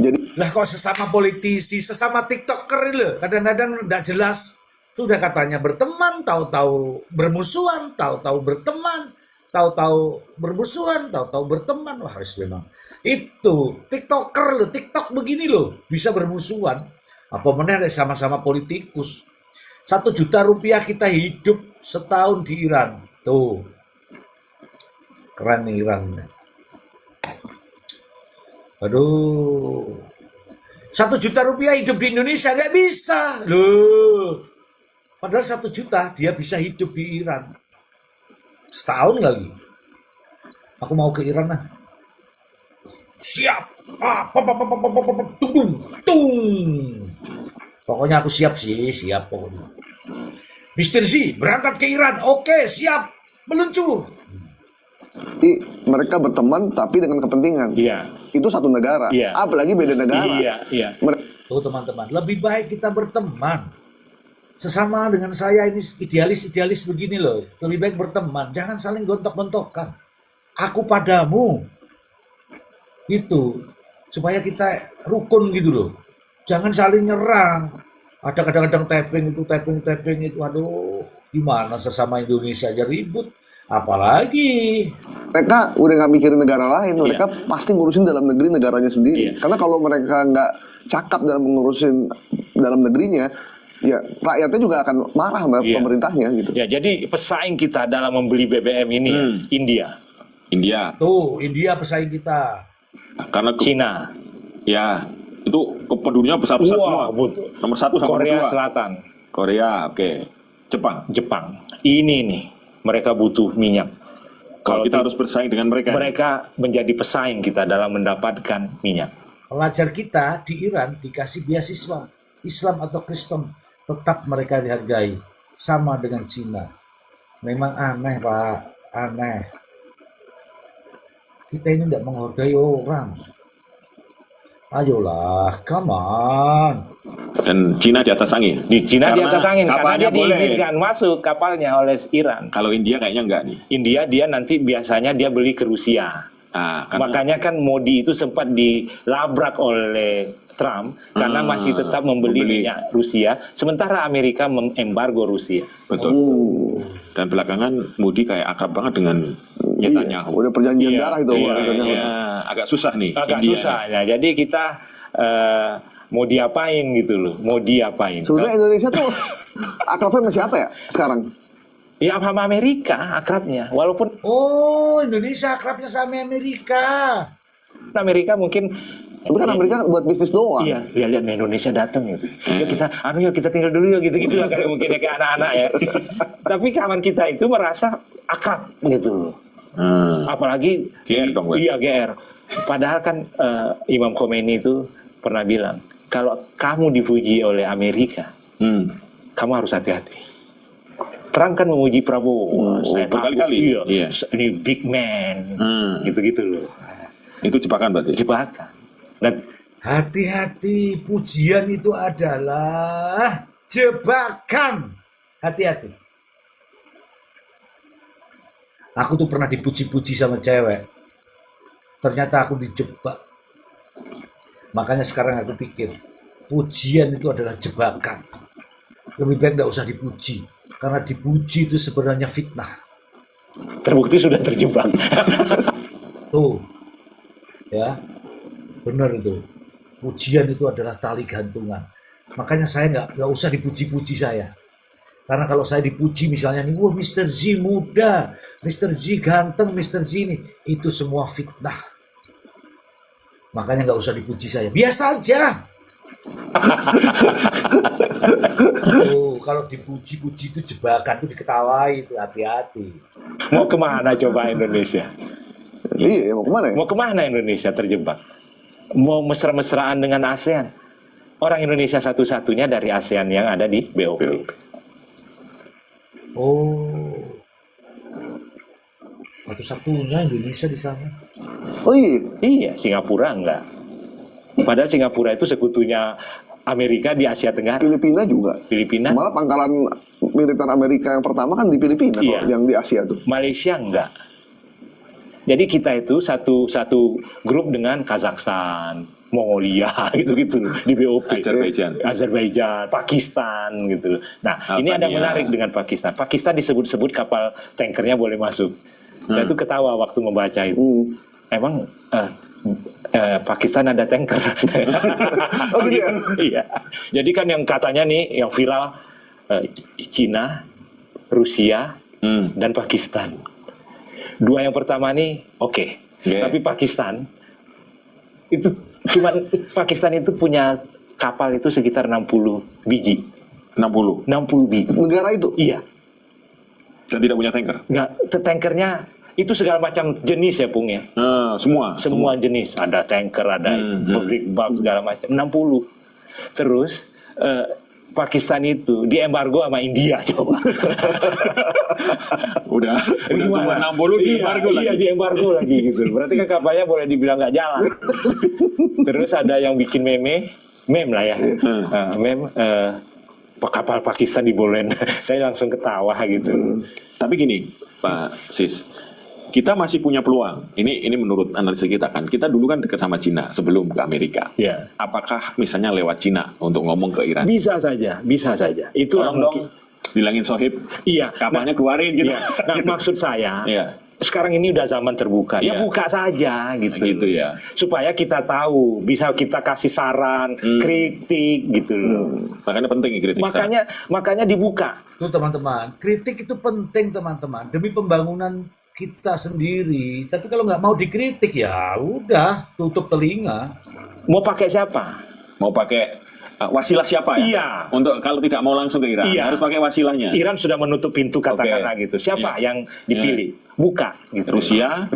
Jadi Lah kok sesama politisi, sesama TikToker lho, kadang-kadang enggak jelas. Sudah katanya berteman, tahu-tahu bermusuhan, tahu-tahu berteman, tahu-tahu bermusuhan, tahu-tahu berteman. Wah, harus memang. Itu TikToker loh, TikTok begini loh, bisa bermusuhan. Apa meneh sama-sama politikus. 1 juta rupiah kita hidup setahun di Iran. Tuh. Keren nih Iran. Aduh. 1 juta rupiah hidup di Indonesia nggak bisa. Loh. Padahal 1 juta dia bisa hidup di Iran. Setahun lagi. Aku mau ke Iran lah. Siap. Tung. Pokoknya aku siap pokoknya. Mr. Z berangkat ke Iran. Oke, siap. Meluncur. mereka berteman tapi dengan kepentingan. Iya. Itu satu negara. Iya. Apalagi beda negara. Iya. Tuh teman-teman, lebih baik kita berteman. Sesama dengan saya ini idealis begini loh. Lebih baik berteman, jangan saling gontok-gontokan. Aku padamu. Gitu. Supaya kita rukun gitu loh. Jangan saling nyerang. Ada kadang-kadang tapping itu. Aduh, gimana sesama Indonesia aja ribut. Apalagi. Mereka udah nggak mikirin negara lain. Mereka pasti ngurusin dalam negeri negaranya sendiri. Karena kalau mereka nggak cakap dalam mengurusin dalam negerinya, ya rakyatnya juga akan marah sama pemerintahnya gitu. Ya, jadi pesaing kita dalam membeli BBM ini India. Tuh, India pesaing kita. Karena Cina. Ya, itu kepeduliannya besar-besar semua. Betul. Nomor 1 sama Korea nomor 2. Selatan. Korea, oke. Jepang. Ini nih, mereka butuh minyak. Kalau kita harus bersaing dengan mereka. Mereka menjadi pesaing kita dalam mendapatkan minyak. Pelajar kita di Iran dikasih beasiswa Islam atau Kristen, tetap mereka dihargai sama dengan Cina. Memang aneh Pak, aneh. Kita ini tidak menghargai orang. Ayolah, come on. Dan Cina di atas angin. Di Cina di atas angin karena dia boleh. diizinkan masuk kapalnya oleh Iran. Kalau India kayaknya enggak nih. India dia nanti biasanya dia beli ke Rusia. Makanya kan Modi itu sempat dilabrak oleh Trump karena masih tetap membeli minyak Rusia, sementara Amerika mengembargo Rusia. Betul. Dan belakangan Modi kayak akrab banget dengan Netanyahu. Udah perjanjian darah itu. Agak susah nih. Agak India. susah. Nah, jadi kita mau diapain gitu loh, mau diapain. Sebenarnya Indonesia tuh akrabnya sama siapa ya sekarang? Ya sama Amerika akrabnya, walaupun Indonesia akrabnya sama Amerika. Amerika mungkin. Tapi kan Amerika buat bisnis doang. Iya, lihat Indonesia datang gitu. Yuk kita tinggal dulu gitu lah kayak mungkin kayak anak-anak ya. Tapi kawan kita itu merasa akrab gitu. Apalagi GR dong, iya GR. Padahal kan Imam Khomeini itu pernah bilang, kalau kamu dipuji oleh Amerika, kamu harus hati-hati. Trump kan memuji Prabowo, saya berkali-kali. Iya. Ini big man, gitu-gitu loh. Itu jebakan berarti. Jebakan. Dan hati-hati, pujian itu adalah jebakan. Hati-hati. Aku tuh pernah dipuji-puji sama cewek. Ternyata aku dijebak. Makanya sekarang aku pikir, pujian itu adalah jebakan. Lebih baik nggak usah dipuji. Karena dipuji itu sebenarnya fitnah. Terbukti sudah terjebak. Tuh, ya, benar itu. Pujian itu adalah tali gantungan. Makanya saya nggak usah dipuji-puji saya. Karena kalau saya dipuji misalnya nih, wah Mr. Z muda, Mr. Z ganteng, Mr. Z ini, itu semua fitnah. Makanya nggak usah dipuji saya, biasa aja. Oh, kalau dipuji-puji itu jebakan, itu diketawai, itu hati-hati. Mau kemana coba Indonesia? Iya, mau kemana ya? Mau kemana Indonesia terjebak? Mau mesra-mesraan dengan ASEAN? Orang Indonesia satu-satunya dari ASEAN yang ada di BOP. Oh, satu-satunya Indonesia di sana. Oh iya, Iya, Singapura enggak. Padahal Singapura itu sekutunya Amerika di Asia Tenggara. Filipina juga. Filipina, Malah pangkalan militer Amerika yang pertama kan di Filipina, Iya. kalau yang di Asia tuh. Malaysia enggak. Jadi kita itu satu grup dengan Kazakhstan, Mongolia gitu-gitu di BOP. Azerbaijan, Pakistan gitu. Nah, ini ada menarik dengan Pakistan. Pakistan disebut-sebut kapal tankernya boleh masuk. Saya tuh ketawa waktu membaca itu. Emang Pakistan ada tanker. Oh gitu ya? Iya. Jadi kan yang katanya nih yang viral Cina, Rusia, dan Pakistan. Dua yang pertama nih oke. Tapi Pakistan itu punya kapal itu sekitar 60 biji. 60 biji. Negara itu? Iya. Dan tidak punya tanker. Nggak, tankernya itu segala macam jenis ya, Pung ya. Semua jenis, ada tanker, ada public bulk segala macam. 60. Terus Pakistan itu diembargo sama India coba. udah cuma 60 diembargo lagi. Iya, diembargo lagi gitu. Berarti kan kapalnya boleh dibilang nggak jalan. Terus ada yang bikin meme lah ya. Meme kapal Pakistan dibolehin. Saya langsung ketawa gitu. Tapi gini, Pak Sis, kita masih punya peluang. Ini menurut analisa kita kan. Kita dulu kan dekat sama Cina sebelum ke Amerika. Ya. Apakah misalnya lewat Cina untuk ngomong ke Iran? Bisa saja. Itu dong bilangin Sohib, iya, kapalnya keluarin gitu. Iya. Nah, gitu. maksud saya, iya. Sekarang ini udah zaman terbuka, ya buka saja gitu. Gitu ya. Supaya kita tahu, bisa kita kasih saran, kritik gitu loh. Makanya penting kritik. Makanya dibuka. Tuh teman-teman, kritik itu penting teman-teman demi pembangunan kita sendiri. Tapi kalau nggak mau dikritik ya udah tutup telinga. Mau pakai siapa? Mau pakai wasilah siapa ya? Iya. Untuk kalau tidak mau langsung ke Iran, harus pakai wasilahnya. Iran sudah menutup pintu katakanlah gitu. Siapa yang dipilih? Buka gitu. Rusia,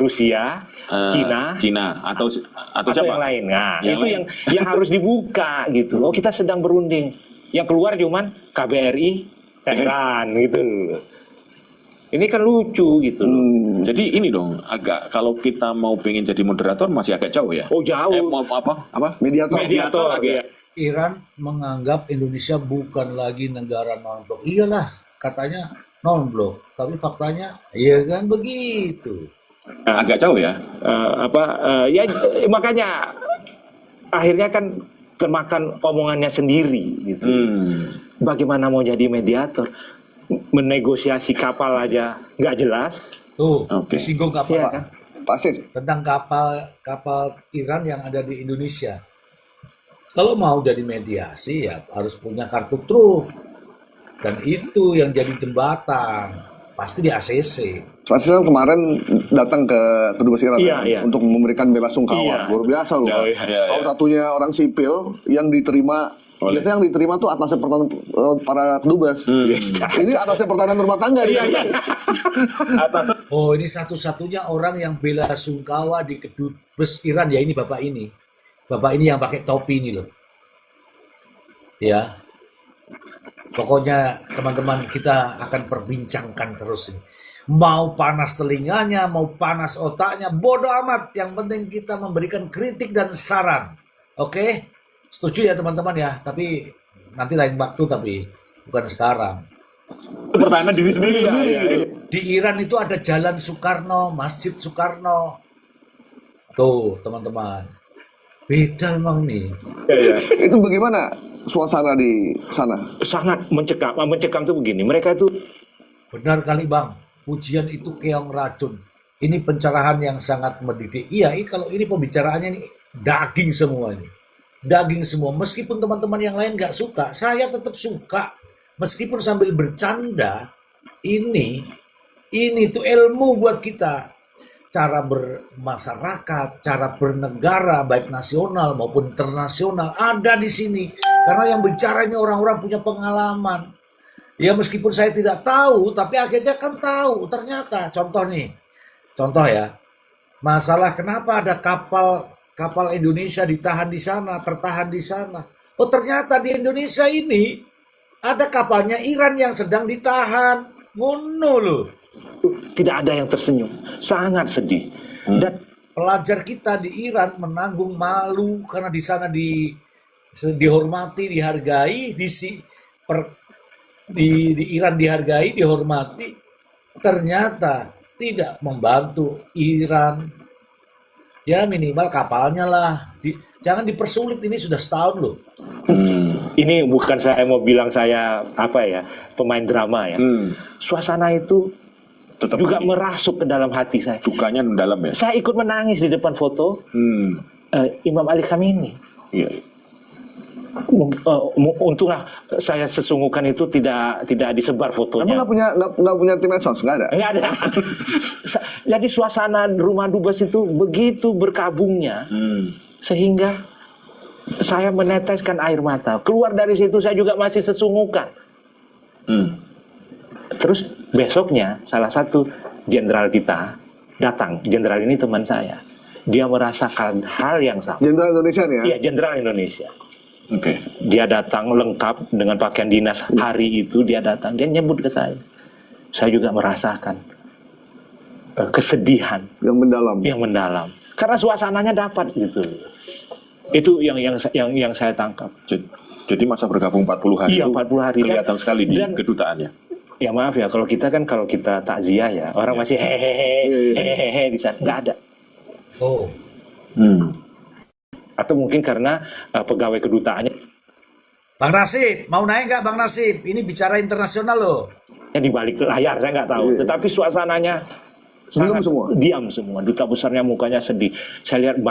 Cina atau siapa? Yang lain. Nah, itu yang harus dibuka gitu. Oh, kita sedang berunding. Yang keluar cuman KBRI, Tehran gitu. Ini kan lucu gitu loh. Jadi ini dong, agak kalau kita mau pengen jadi moderator masih agak jauh ya. Oh, jauh. Mau apa? Mediator ya. Iran menganggap Indonesia bukan lagi negara non-blok. Iyalah, katanya non-blok, tapi faktanya iya kan begitu. Agak jauh ya. Ya makanya akhirnya kan termakan omongannya sendiri gitu. Bagaimana mau jadi mediator? Menegosiasi kapal aja nggak jelas. Tuh, disinggung kapal ya, kan? Pak Sis. Tentang kapal Iran yang ada di Indonesia. Kalau mau jadi mediasi ya harus punya kartu truf. Dan itu yang jadi jembatan. Pasti di ACC. Pak Sis kan kemarin datang ke kedubes Iran untuk memberikan bela sungkawa. Luar biasa loh. Salah satunya orang sipil yang diterima. Biasanya yang diterima tuh atasnya pertahanan para kedubes. Ini atasnya pertahanan rumah tangga. Oh, ini satu-satunya orang yang bela sungkawa di kedubes Iran ya, ini bapak ini. Bapak ini yang pakai topi ini loh. Ya. Pokoknya teman-teman kita akan perbincangkan terus ini. Mau panas telinganya, mau panas otaknya, bodoh amat. Yang penting kita memberikan kritik dan saran. Oke? Setuju ya teman-teman ya. Tapi nanti lain waktu, tapi bukan sekarang. Pertahanan diri sendiri. Di Iran itu ada Jalan Soekarno, Masjid Soekarno. Tuh, teman-teman. Beda memang nih. Itu bagaimana suasana di sana? Sangat mencekam. Mencekam itu begini. Mereka itu Benar kali Bang. Pujian itu keong racun. Ini pencerahan yang sangat mendidik. Iya, kalau ini pembicaraannya ini daging semua ini. Daging semua. Meskipun teman-teman yang lain nggak suka, saya tetap suka. Meskipun sambil bercanda, ini tuh ilmu buat kita. Cara bermasyarakat, cara bernegara, baik nasional maupun internasional, ada di sini. Karena yang bicara ini orang-orang punya pengalaman. Ya meskipun saya tidak tahu, tapi akhirnya kan tahu. Ternyata, contoh ya, masalah kenapa ada kapal Indonesia ditahan di sana, tertahan di sana. Oh ternyata di Indonesia ini ada kapalnya Iran yang sedang ditahan. Ngono loh. tidak ada yang tersenyum, sangat sedih. Dan Pelajar kita di Iran menanggung malu karena di sana dihormati, dihargai, di Iran dihargai, dihormati. Ternyata tidak membantu Iran. Ya minimal kapalnya lah. Jangan dipersulit, ini sudah setahun loh. Ini bukan saya mau bilang saya pemain drama ya. Suasana itu Tetap juga lagi. merasuk ke dalam hati saya. Dukanya mendalam ya. Saya ikut menangis di depan foto Imam Ali Khamenei. Iya. Untunglah saya sesungguhkan itu tidak disebar fotonya. Emang nggak punya tim medsos? Nggak ada? Nggak ada. Jadi suasana rumah dubes itu begitu berkabungnya sehingga saya meneteskan air mata. Keluar dari situ saya juga masih sesunggukan. Terus besoknya salah satu jenderal kita datang. Jenderal ini teman saya. Dia merasakan hal yang sama. Jenderal Indonesia nih ya? Iya, jenderal Indonesia. Oke. Dia datang lengkap dengan pakaian dinas hari itu, dia datang. Dia nyebut ke saya. Saya juga merasakan kesedihan Yang mendalam. yang mendalam. Karena suasananya dapat gitu. Itu yang saya tangkap. Jadi masa bergabung 40 hari Iya, itu 40 hari. kelihatan sekali di Dan kedutaannya. ya maaf ya, kalau kita takziah ya, orang masih hehehe di sana, nggak ada. Oh, Atau mungkin karena pegawai kedutaannya Bang Nasib, mau naik nggak Bang Nasib? Ini bicara internasional loh. di balik layar, saya nggak tahu. Tetapi suasananya sangat diam semua. Duta besarnya mukanya sedih. Saya lihat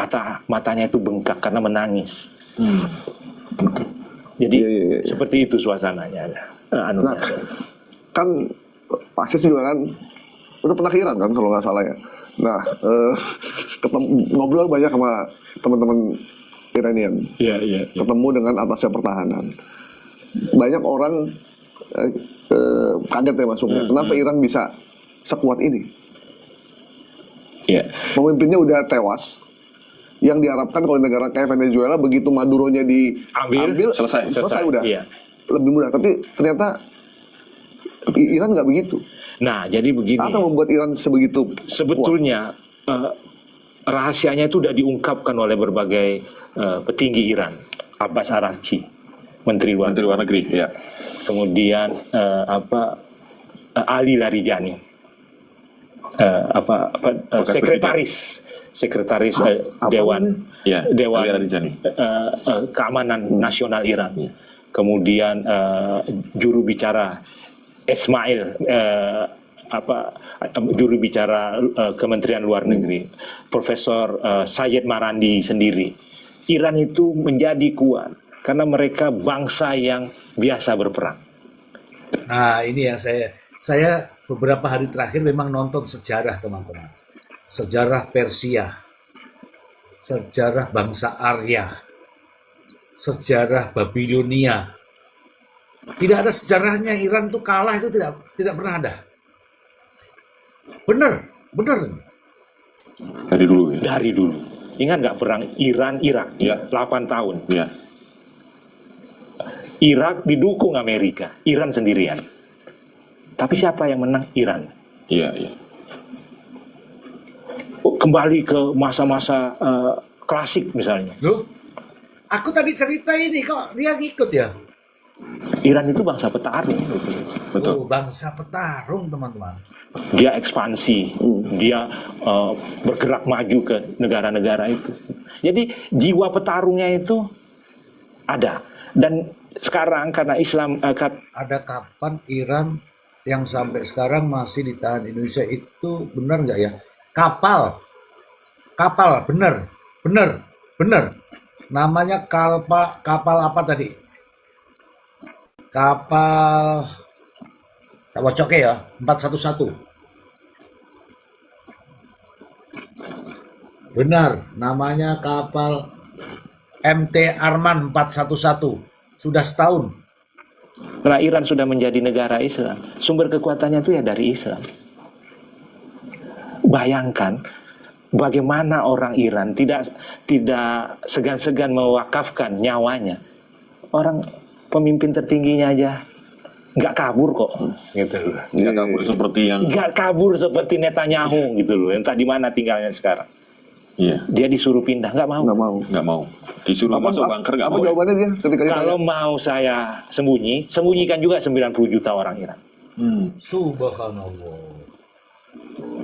matanya itu bengkak karena menangis. Jadi seperti itu suasananya. Nah, kan Pak Sis juga kan itu pernah ke Iran kan kalau nggak salah ya. Nah, ngobrol banyak sama teman-teman Iranian. Iya. Ketemu dengan atasnya pertahanan. Banyak orang kaget ya masuknya. Kenapa Iran bisa sekuat ini? Iya. Pemimpinnya udah tewas. Yang diharapkan kalau negara kayak Venezuela begitu Maduronya diambil selesai udah. Iya. Lebih mudah. Tapi ternyata Iran nggak begitu. Nah, jadi begini. Apa yang membuat Iran sebegitu? Sebetulnya rahasianya itu sudah diungkapkan oleh berbagai petinggi Iran. Abbas Araghchi, Menteri Luar Negeri, ya. Kemudian Ali Larijani, sekretaris Dewan Ali Larijani. Keamanan Nasional Iran. Kemudian juru bicara Ismail, juru bicara Kementerian Luar Negeri, Profesor Sayyid Marandi sendiri. Iran itu menjadi kuat karena mereka bangsa yang biasa berperang. Nah ini yang saya beberapa hari terakhir memang nonton sejarah teman-teman. Sejarah Persia, sejarah bangsa Arya, sejarah Babilonia. Tidak ada sejarahnya Iran itu kalah, itu tidak pernah ada. Benar. Dari dulu ya. Dari dulu. Ingat nggak perang Iran-Irak? Ya. 8 tahun. Ya. Irak didukung Amerika, Iran sendirian. Tapi siapa yang menang? Iran. Iya. Kembali ke masa-masa klasik misalnya. Loh, aku tadi cerita ini kok dia ngikut ya? Iran itu bangsa petarung. Gitu. Betul. Oh, bangsa petarung, teman-teman. Dia ekspansi, dia bergerak maju ke negara-negara itu. Jadi jiwa petarungnya itu ada. Dan sekarang karena Islam Ada kapan Iran yang sampai sekarang masih ditahan Indonesia itu benar nggak ya? Kapal, benar, namanya kapal apa tadi? Kapal tak bocoke ya, 411. Benar, namanya kapal MT Arman 411. Sudah setahun. karena Iran sudah menjadi negara Islam, sumber kekuatannya itu ya dari Islam. Bayangkan bagaimana orang Iran tidak segan-segan mewakafkan nyawanya. Orang pemimpin tertingginya aja nggak kabur kok, gitu loh. Nggak kabur seperti yang Nggak kabur seperti Netanyahu gitu loh. Entah di mana tinggalnya sekarang. Iya. Dia disuruh pindah, nggak mau. Nggak mau. Disuruh masuk bunker nggak Apa mau. jawabannya dia ketika Kalau mau saya sembunyikan juga 90 juta orang Iran. Subhanallah.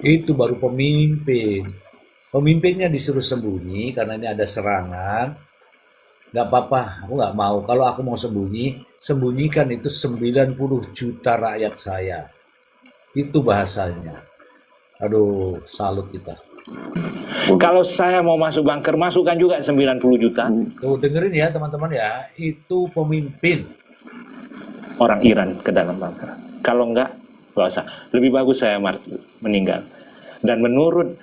Itu baru pemimpin. Pemimpinnya disuruh sembunyi karena ini ada serangan. Gak apa-apa, aku gak mau. Kalau aku mau sembunyikan itu 90 juta rakyat saya. Itu bahasanya. Aduh, salut kita. Kalau saya mau masuk bunker, masukkan juga 90 juta. Tuh, dengerin ya teman-teman ya. Itu pemimpin. Orang Iran ke dalam bunker. Kalau enggak, nggak usah. Lebih bagus saya meninggal. Dan menurut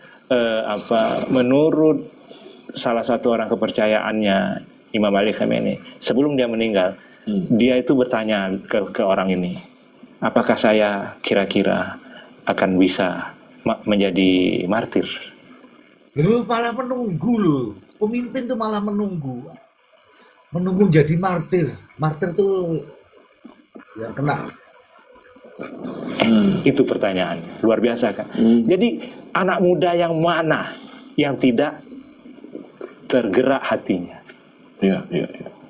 menurut salah satu orang kepercayaannya Imam Ali Khamenei, sebelum dia meninggal, dia itu bertanya ke orang ini, apakah saya kira-kira akan bisa menjadi martir? Loh, malah menunggu loh. Pemimpin tuh malah menunggu. Menunggu jadi martir. Martir tuh ya kena. Itu pertanyaan luar biasa kan. Jadi anak muda yang mana yang tidak tergerak hatinya? Iya.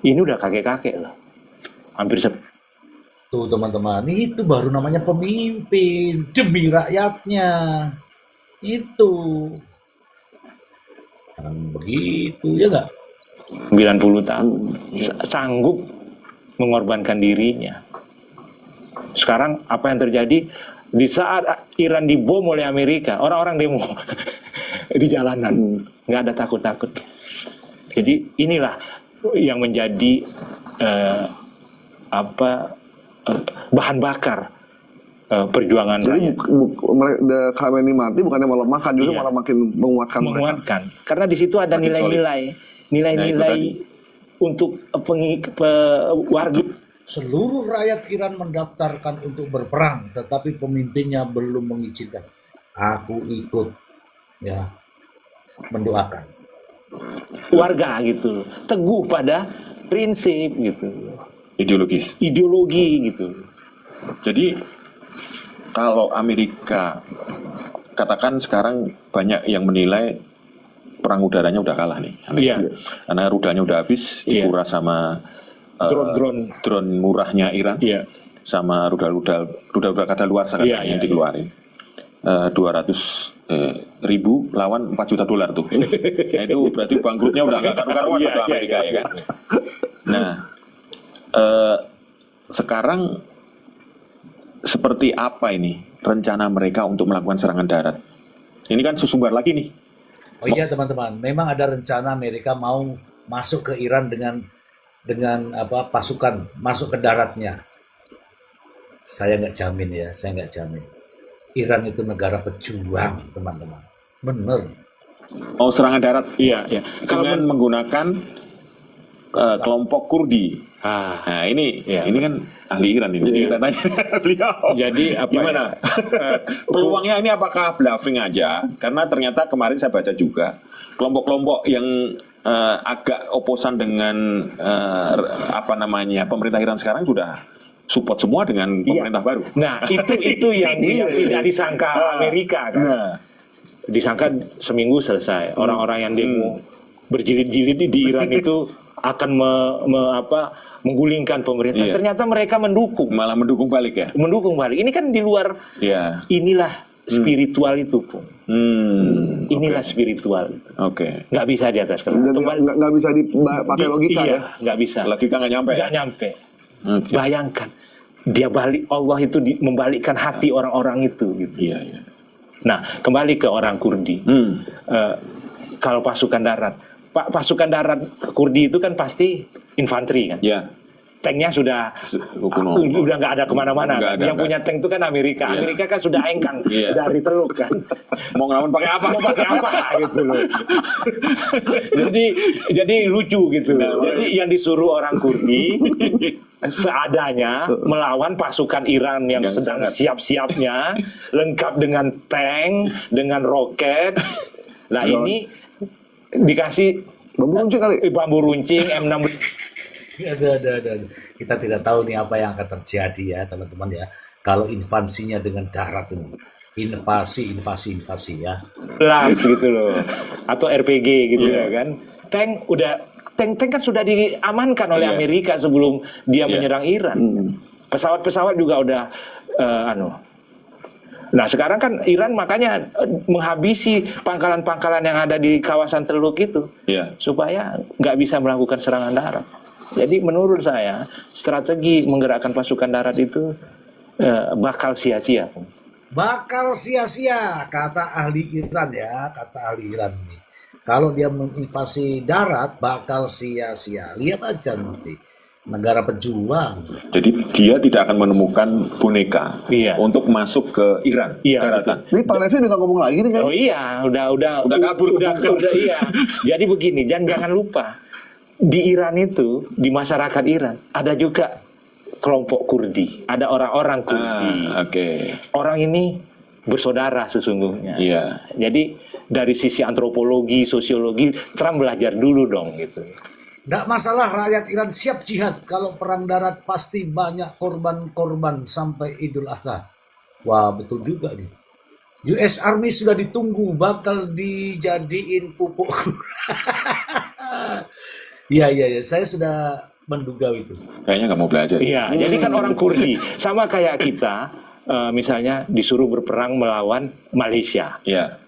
Ini udah kakek-kakek loh, hampir Tuh teman-teman, itu baru namanya pemimpin demi rakyatnya. Itu kan begitu ya nggak? 90 tahun sanggup mengorbankan dirinya. Sekarang apa yang terjadi di saat Iran dibom oleh Amerika, orang-orang demo di jalanan, nggak ada takut-takut. Jadi inilah yang menjadi bahan bakar perjuangan Jadi rakyat. Khamenei mati bukannya melemahkan, justru Iya. malah makin menguatkan mereka. Menguatkan. Karena di situ ada Makin nilai-nilai untuk warga. Seluruh rakyat Iran mendaftarkan untuk berperang, tetapi pemimpinnya belum mengizinkan. Aku ikut, ya, mendoakan. Warga gitu, teguh pada prinsip gitu, ideologi gitu. Jadi kalau Amerika, katakan sekarang banyak yang menilai perang udaranya udah kalah nih, Iya. karena rudanya udah habis, dikuras sama drone murahnya Iran, sama rudal kadaluarsa yang dikeluarin. 200.000 lawan 4 juta dolar tuh. Nah, itu berarti bangkrutnya udah nggak karu-karuan untuk Amerika ya kan. Nah, sekarang seperti apa ini rencana mereka untuk melakukan serangan darat? Ini kan susumbar lagi nih. Oh iya teman-teman, memang ada rencana Amerika mau masuk ke Iran dengan pasukan masuk ke daratnya. Saya nggak jamin. Iran itu negara pejuang, teman-teman. Bener. Oh, serangan darat. Iya. Dengan menggunakan kelompok Kurdi. Nah, ini kan ahli Iran ini. Kita tanya beliau. Jadi gimana? Peluangnya ini apakah bluffing aja? Karena ternyata kemarin saya baca juga kelompok-kelompok yang agak oposan dengan pemerintah Iran sekarang sudah support semua dengan pemerintah baru. Nah, itu yang tidak disangka Amerika kan. Disangka seminggu selesai. Orang-orang yang demo berjilid-jilid di Iran itu akan menggulingkan pemerintah. Ternyata mereka mendukung. Malah mendukung balik ya? Mendukung balik. Ini kan di luar. Inilah spiritual itu, Pung. Inilah spiritual. Nggak bisa di atas kertas. Nggak bisa dipakai logika ya? Nggak bisa. Logika nggak nyampe. Nggak nyampe. Bayangkan. Dia Allah itu membalikkan hati orang-orang itu. Gitu. Nah, kembali ke orang Kurdi. Kalau pasukan darat. Pasukan darat Kurdi itu kan pasti infanteri kan? Tanknya sudah nggak ada kemana-mana. Yang punya tank itu kan Amerika. Amerika kan sudah engkang dari Teluk kan. Mau ngelawan pakai apa? Mau pakai apa gitu loh. jadi lucu gitu loh. Jadi yang disuruh orang Kurdi seadanya melawan pasukan Iran yang sedang siap-siapnya, lengkap dengan tank, dengan roket. Nah ini dikasih bambu runcing M16. Ada. Kita tidak tahu nih apa yang akan terjadi ya teman-teman ya. Kalau invasinya dengan darat ini, invasi ya. Las gitu loh, atau RPG gitu ya kan. Tank kan sudah diamankan oleh Amerika sebelum dia menyerang Iran. Pesawat-pesawat juga udah Nah sekarang kan Iran makanya menghabisi pangkalan-pangkalan yang ada di kawasan Teluk itu supaya nggak bisa melakukan serangan darat. Jadi menurut saya strategi menggerakkan pasukan darat itu bakal sia-sia. Bakal sia-sia kata ahli Iran ya, nih. Kalau dia menginvasi darat bakal sia-sia. Lihat aja nanti negara pejuang. Jadi dia tidak akan menemukan boneka untuk masuk ke Iran daratan. Ini Pak Levi udah nggak ngomong lagi nih kan? Oh iya, udah kabur. Iya. Jadi begini, jangan lupa. Di Iran itu, di masyarakat Iran, ada juga kelompok Kurdi. Ada orang-orang Kurdi. Orang ini bersaudara sesungguhnya. Jadi dari sisi antropologi, sosiologi, Trump belajar dulu dong gitu. Nggak masalah rakyat Iran siap jihad. Kalau perang darat pasti banyak korban-korban sampai Idul Adha. Wah betul juga nih. US Army sudah ditunggu bakal dijadiin pupuk. Iya, saya sudah menduga itu. Kayaknya nggak mau belajar. Iya, jadi kan orang Kurdi sama kayak kita, misalnya disuruh berperang melawan Malaysia.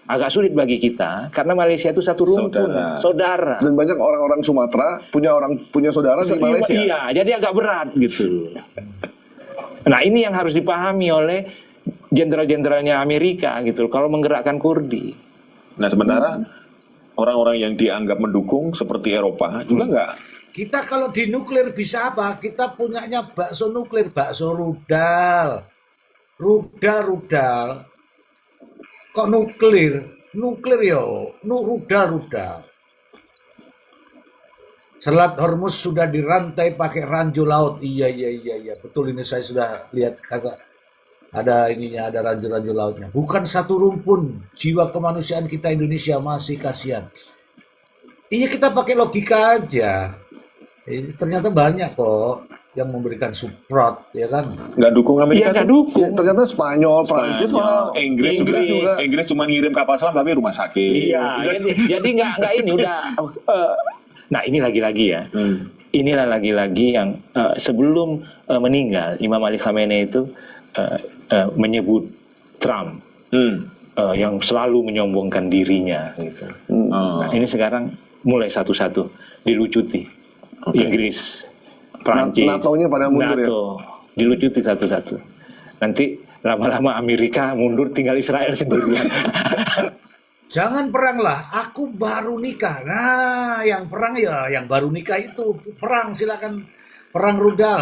Agak sulit bagi kita karena Malaysia itu satu rumpun, saudara. Dan banyak orang-orang Sumatera punya saudara di Malaysia. Iya, jadi agak berat gitu. Nah ini yang harus dipahami oleh jenderal-jenderalnya Amerika gitu. Kalau menggerakkan Kurdi. Nah sementara orang-orang yang dianggap mendukung seperti Eropa juga nggak. Kita kalau di nuklir bisa apa? Kita punyanya bakso nuklir, bakso rudal. Rudal. Kok nuklir? Nuklir yo, rudal. Selat Hormuz sudah dirantai pakai ranjau laut. Iya. Betul ini saya sudah lihat kata ada ininya, ada ranjau-ranjau lautnya. Bukan satu rumpun. Jiwa kemanusiaan kita Indonesia masih kasihan. Iya kita pakai logika aja. Ternyata banyak kok yang memberikan support, ya kan? Nggak dukung Amerika? Nggak dukung. Ya, ternyata Spanyol, Prancis, malah Inggris juga. Inggris cuma ngirim kapal selam tapi rumah sakit. Iya. jadi nggak ini udah. Nah ini lagi-lagi ya. Inilah lagi-lagi yang sebelum meninggal Imam Ali Khamenei itu menyebut Trump yang selalu menyombongkan dirinya gitu. Nah ini sekarang mulai satu-satu dilucuti. Inggris, Prancis, NATO-nya pada mundur NATO, dilucuti satu-satu. Nanti lama-lama Amerika mundur, tinggal Israel sendirian. Jangan perang lah, aku baru nikah. Nah, yang perang ya, yang baru nikah itu perang, silakan perang rudal.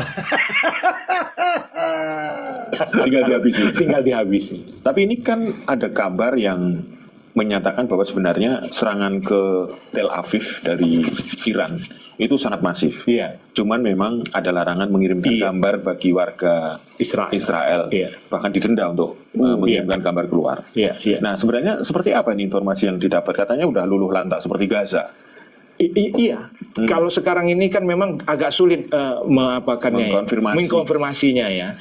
Tinggal dihabisi. Tapi ini kan ada kabar yang menyatakan bahwa sebenarnya serangan ke Tel Aviv dari Iran itu sangat masif. Cuman memang ada larangan mengirimkan gambar bagi warga Israel. Bahkan didenda untuk mengirimkan gambar keluar. Nah sebenarnya seperti apa ini informasi yang didapat? Katanya udah luluh lantak seperti Gaza. Iya, kalau sekarang ini kan memang agak sulit mengkonfirmasinya ya.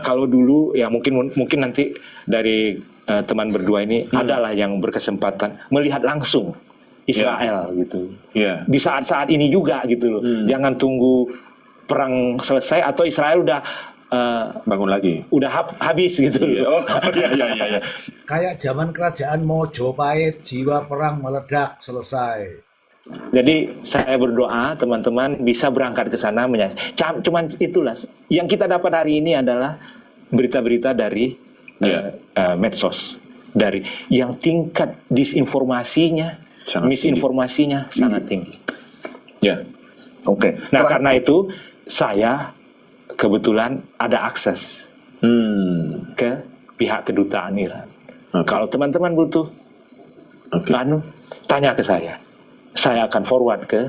Kalau dulu ya mungkin nanti dari teman berdua ini adalah yang berkesempatan melihat langsung Israel gitu. Iya. Di saat-saat ini juga gitu loh. Jangan tunggu perang selesai atau Israel udah Bangun lagi. habis gitu loh. Oh, iya. Kayak zaman kerajaan Mojopahit, jiwa perang meledak, selesai. Jadi saya berdoa teman-teman bisa berangkat ke sana cuman itulah yang kita dapat hari ini adalah berita-berita dari medsos, dari yang tingkat disinformasinya, misinformasinya sangat tinggi. Ya. Oke. Nah, karena itu saya kebetulan ada akses ke pihak kedutaan Iran. Kalau teman-teman butuh, tanya ke saya. Saya akan forward ke.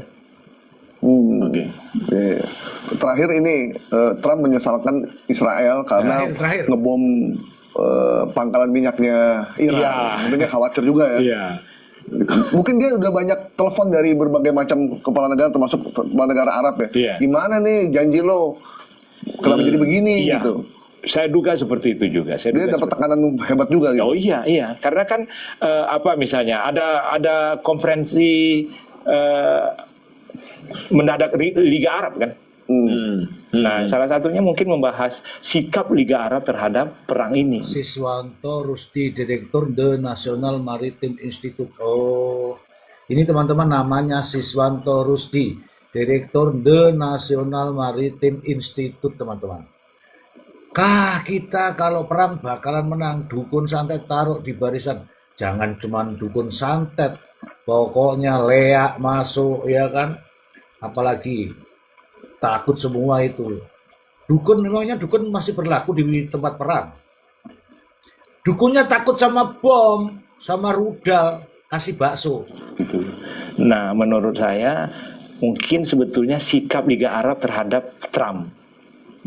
Oke. Terakhir ini Trump menyesalkan Israel karena Terakhir. ngebom pangkalan minyaknya Iran. Iya. Mungkin dia khawatir juga ya. Iya. Mungkin dia udah banyak telepon dari berbagai macam kepala negara termasuk kepala negara Arab ya. Iya. Gimana nih janji lo? Kenapa jadi begini Iya. gitu? Saya duga seperti itu juga. Dia dapat tekanan hebat juga gitu. Oh iya, karena kan misalnya ada konferensi mendadak Liga Arab kan. Nah, salah satunya mungkin membahas sikap Liga Arab terhadap perang ini. Siswanto Rusdi, Direktur The National Maritime Institute. Oh, ini teman-teman namanya Siswanto Rusdi, Direktur The National Maritime Institute, teman-teman. Kita kalau perang bakalan menang, dukun santet taruh di barisan. Jangan cuman dukun santet, pokoknya leak masuk, ya kan? Apalagi takut semua itu. Dukun, memangnya dukun masih berlaku di tempat perang. Dukunnya takut sama bom, sama rudal, kasih bakso. Gitu. Nah, menurut saya mungkin sebetulnya sikap Liga Arab terhadap Trump.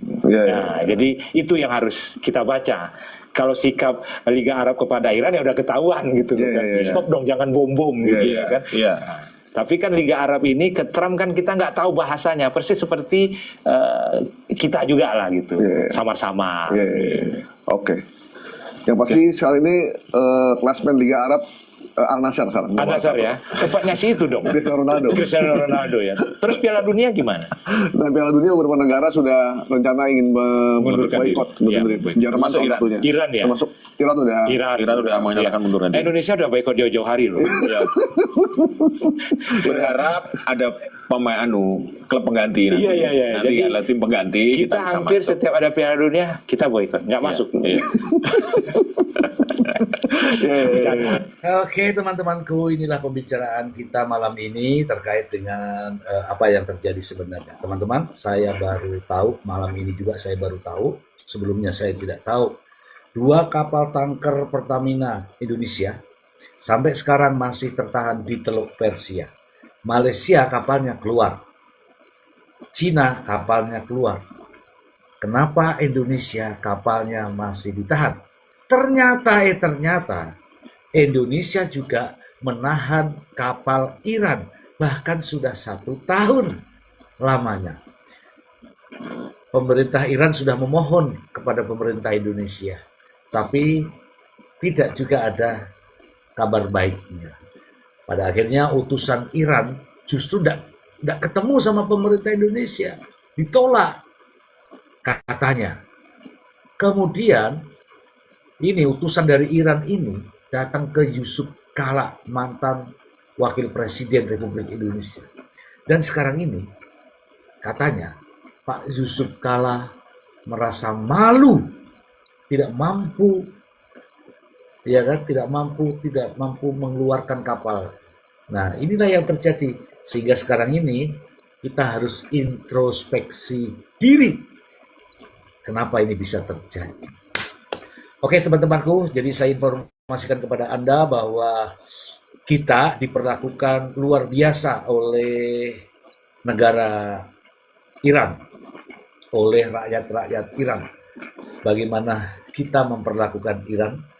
Nah, jadi itu yang harus kita baca. Kalau sikap Liga Arab kepada Iran ya udah ketahuan gitu kan. Stop dong, jangan bom-bom gitu ya kan. Nah, tapi kan Liga Arab ini ke Trump kan kita nggak tahu bahasanya, persis seperti kita juga lah gitu, sama-sama. Oke. Yang pasti saat ini klasmen Liga Arab Al-Nassr sekarang. Al-Nassr ya, tepatnya sih itu dong. Cristiano Ronaldo ya. Terus Piala Dunia gimana? Nah, Piala Dunia beberapa negara sudah rencana ingin boikot. Jerman salah satunya. Iran ya. Termasuk Iran udah menyatakan munduran. Indonesia udah boikot jauh-jauh hari loh. Berharap ada pemain klub pengganti nanti. Iya. Nanti Jadi, ada tim pengganti. Kita bisa hampir masuk. setiap ada Piala Dunia kita boikot, nggak masuk. Oke, teman-temanku, inilah pembicaraan kita malam ini terkait dengan apa yang terjadi sebenarnya. Teman-teman, saya baru tahu, malam ini juga saya baru tahu, sebelumnya saya tidak tahu, 2 kapal tanker Pertamina Indonesia sampai sekarang masih tertahan di Teluk Persia. Malaysia kapalnya keluar, Cina kapalnya keluar. Kenapa Indonesia kapalnya masih ditahan? Ternyata Indonesia juga menahan kapal Iran, bahkan sudah 1 tahun lamanya. Pemerintah Iran sudah memohon kepada pemerintah Indonesia, tapi tidak juga ada kabar baiknya. Pada akhirnya utusan Iran justru tidak ketemu sama pemerintah Indonesia, ditolak katanya. Kemudian ini utusan dari Iran ini datang ke Yusuf Kala, mantan wakil presiden Republik Indonesia. Dan sekarang ini katanya Pak Yusuf Kala merasa malu, tidak mampu tidak mampu mengeluarkan kapal. Nah, inilah yang terjadi, sehingga sekarang ini kita harus introspeksi diri. Kenapa ini bisa terjadi? Oke, teman-temanku, jadi saya informasikan kepada Anda bahwa kita diperlakukan luar biasa oleh negara Iran, oleh rakyat-rakyat Iran. Bagaimana kita memperlakukan Iran?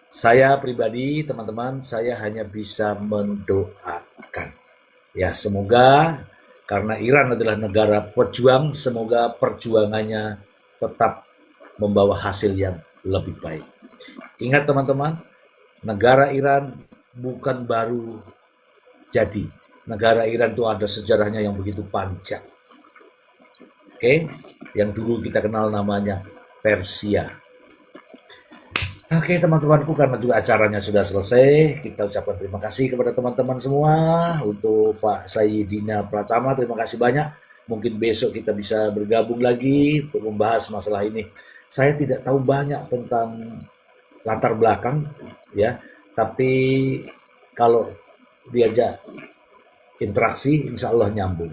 Saya pribadi, teman-teman, saya hanya bisa mendoakan. Ya, semoga karena Iran adalah negara pejuang, semoga perjuangannya tetap membawa hasil yang lebih baik. Ingat teman-teman, negara Iran bukan baru jadi. Negara Iran itu ada sejarahnya yang begitu panjang. Oke, yang dulu kita kenal namanya Persia. Oke teman-temanku, karena juga acaranya sudah selesai, kita ucapkan terima kasih kepada teman-teman semua. Untuk Pak Sayyidina Pratama, terima kasih banyak. Mungkin besok kita bisa bergabung lagi untuk membahas masalah ini. Saya tidak tahu banyak tentang latar belakang, ya, tapi kalau diajak interaksi, insya Allah nyambung.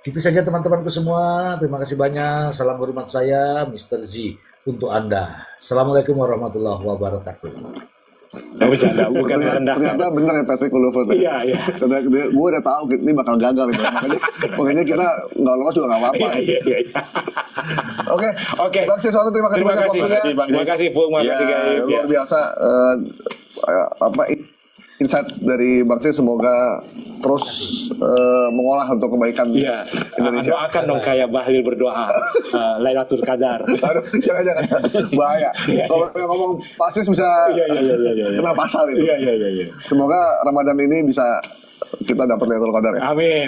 Itu saja teman-temanku semua. Terima kasih banyak. Salam hormat saya, Mr. Z, untuk Anda. Assalamualaikum warahmatullahi wabarakatuh. Nggak bercanda, bukan merendahkan. Ternyata bener ya Patrick Kluivert. Iya, iya. Karena gue udah tahu ini bakal gagal gitu. Makanya kita nggak lolos juga nggak apa-apa. Iya, iya, iya. Oke, Oke. Bang Siswanto, terima kasih Terima banyak kasih, waktunya. terima kasih, Bung. Terima kasih, guys. Luar biasa. Insight dari Bang Sis, semoga terus mengolah untuk kebaikan Iya, Indonesia. doakan dong kayak Bahlil berdoa Lailatul Qadar. Aduh, jangan bahaya. Kalau ngomong Pak Sis bisa Iya. kena pasal itu. Iya. Semoga Ramadan ini bisa kita dapat Lailatul Qadar ya. Amin.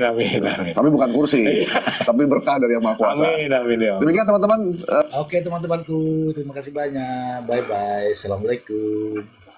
Tapi bukan kursi, tapi berkah dari Yang Maha Kuasa. Amin. Ya. Demikian teman-teman. Oke teman-temanku, terima kasih banyak. Bye-bye. Assalamualaikum.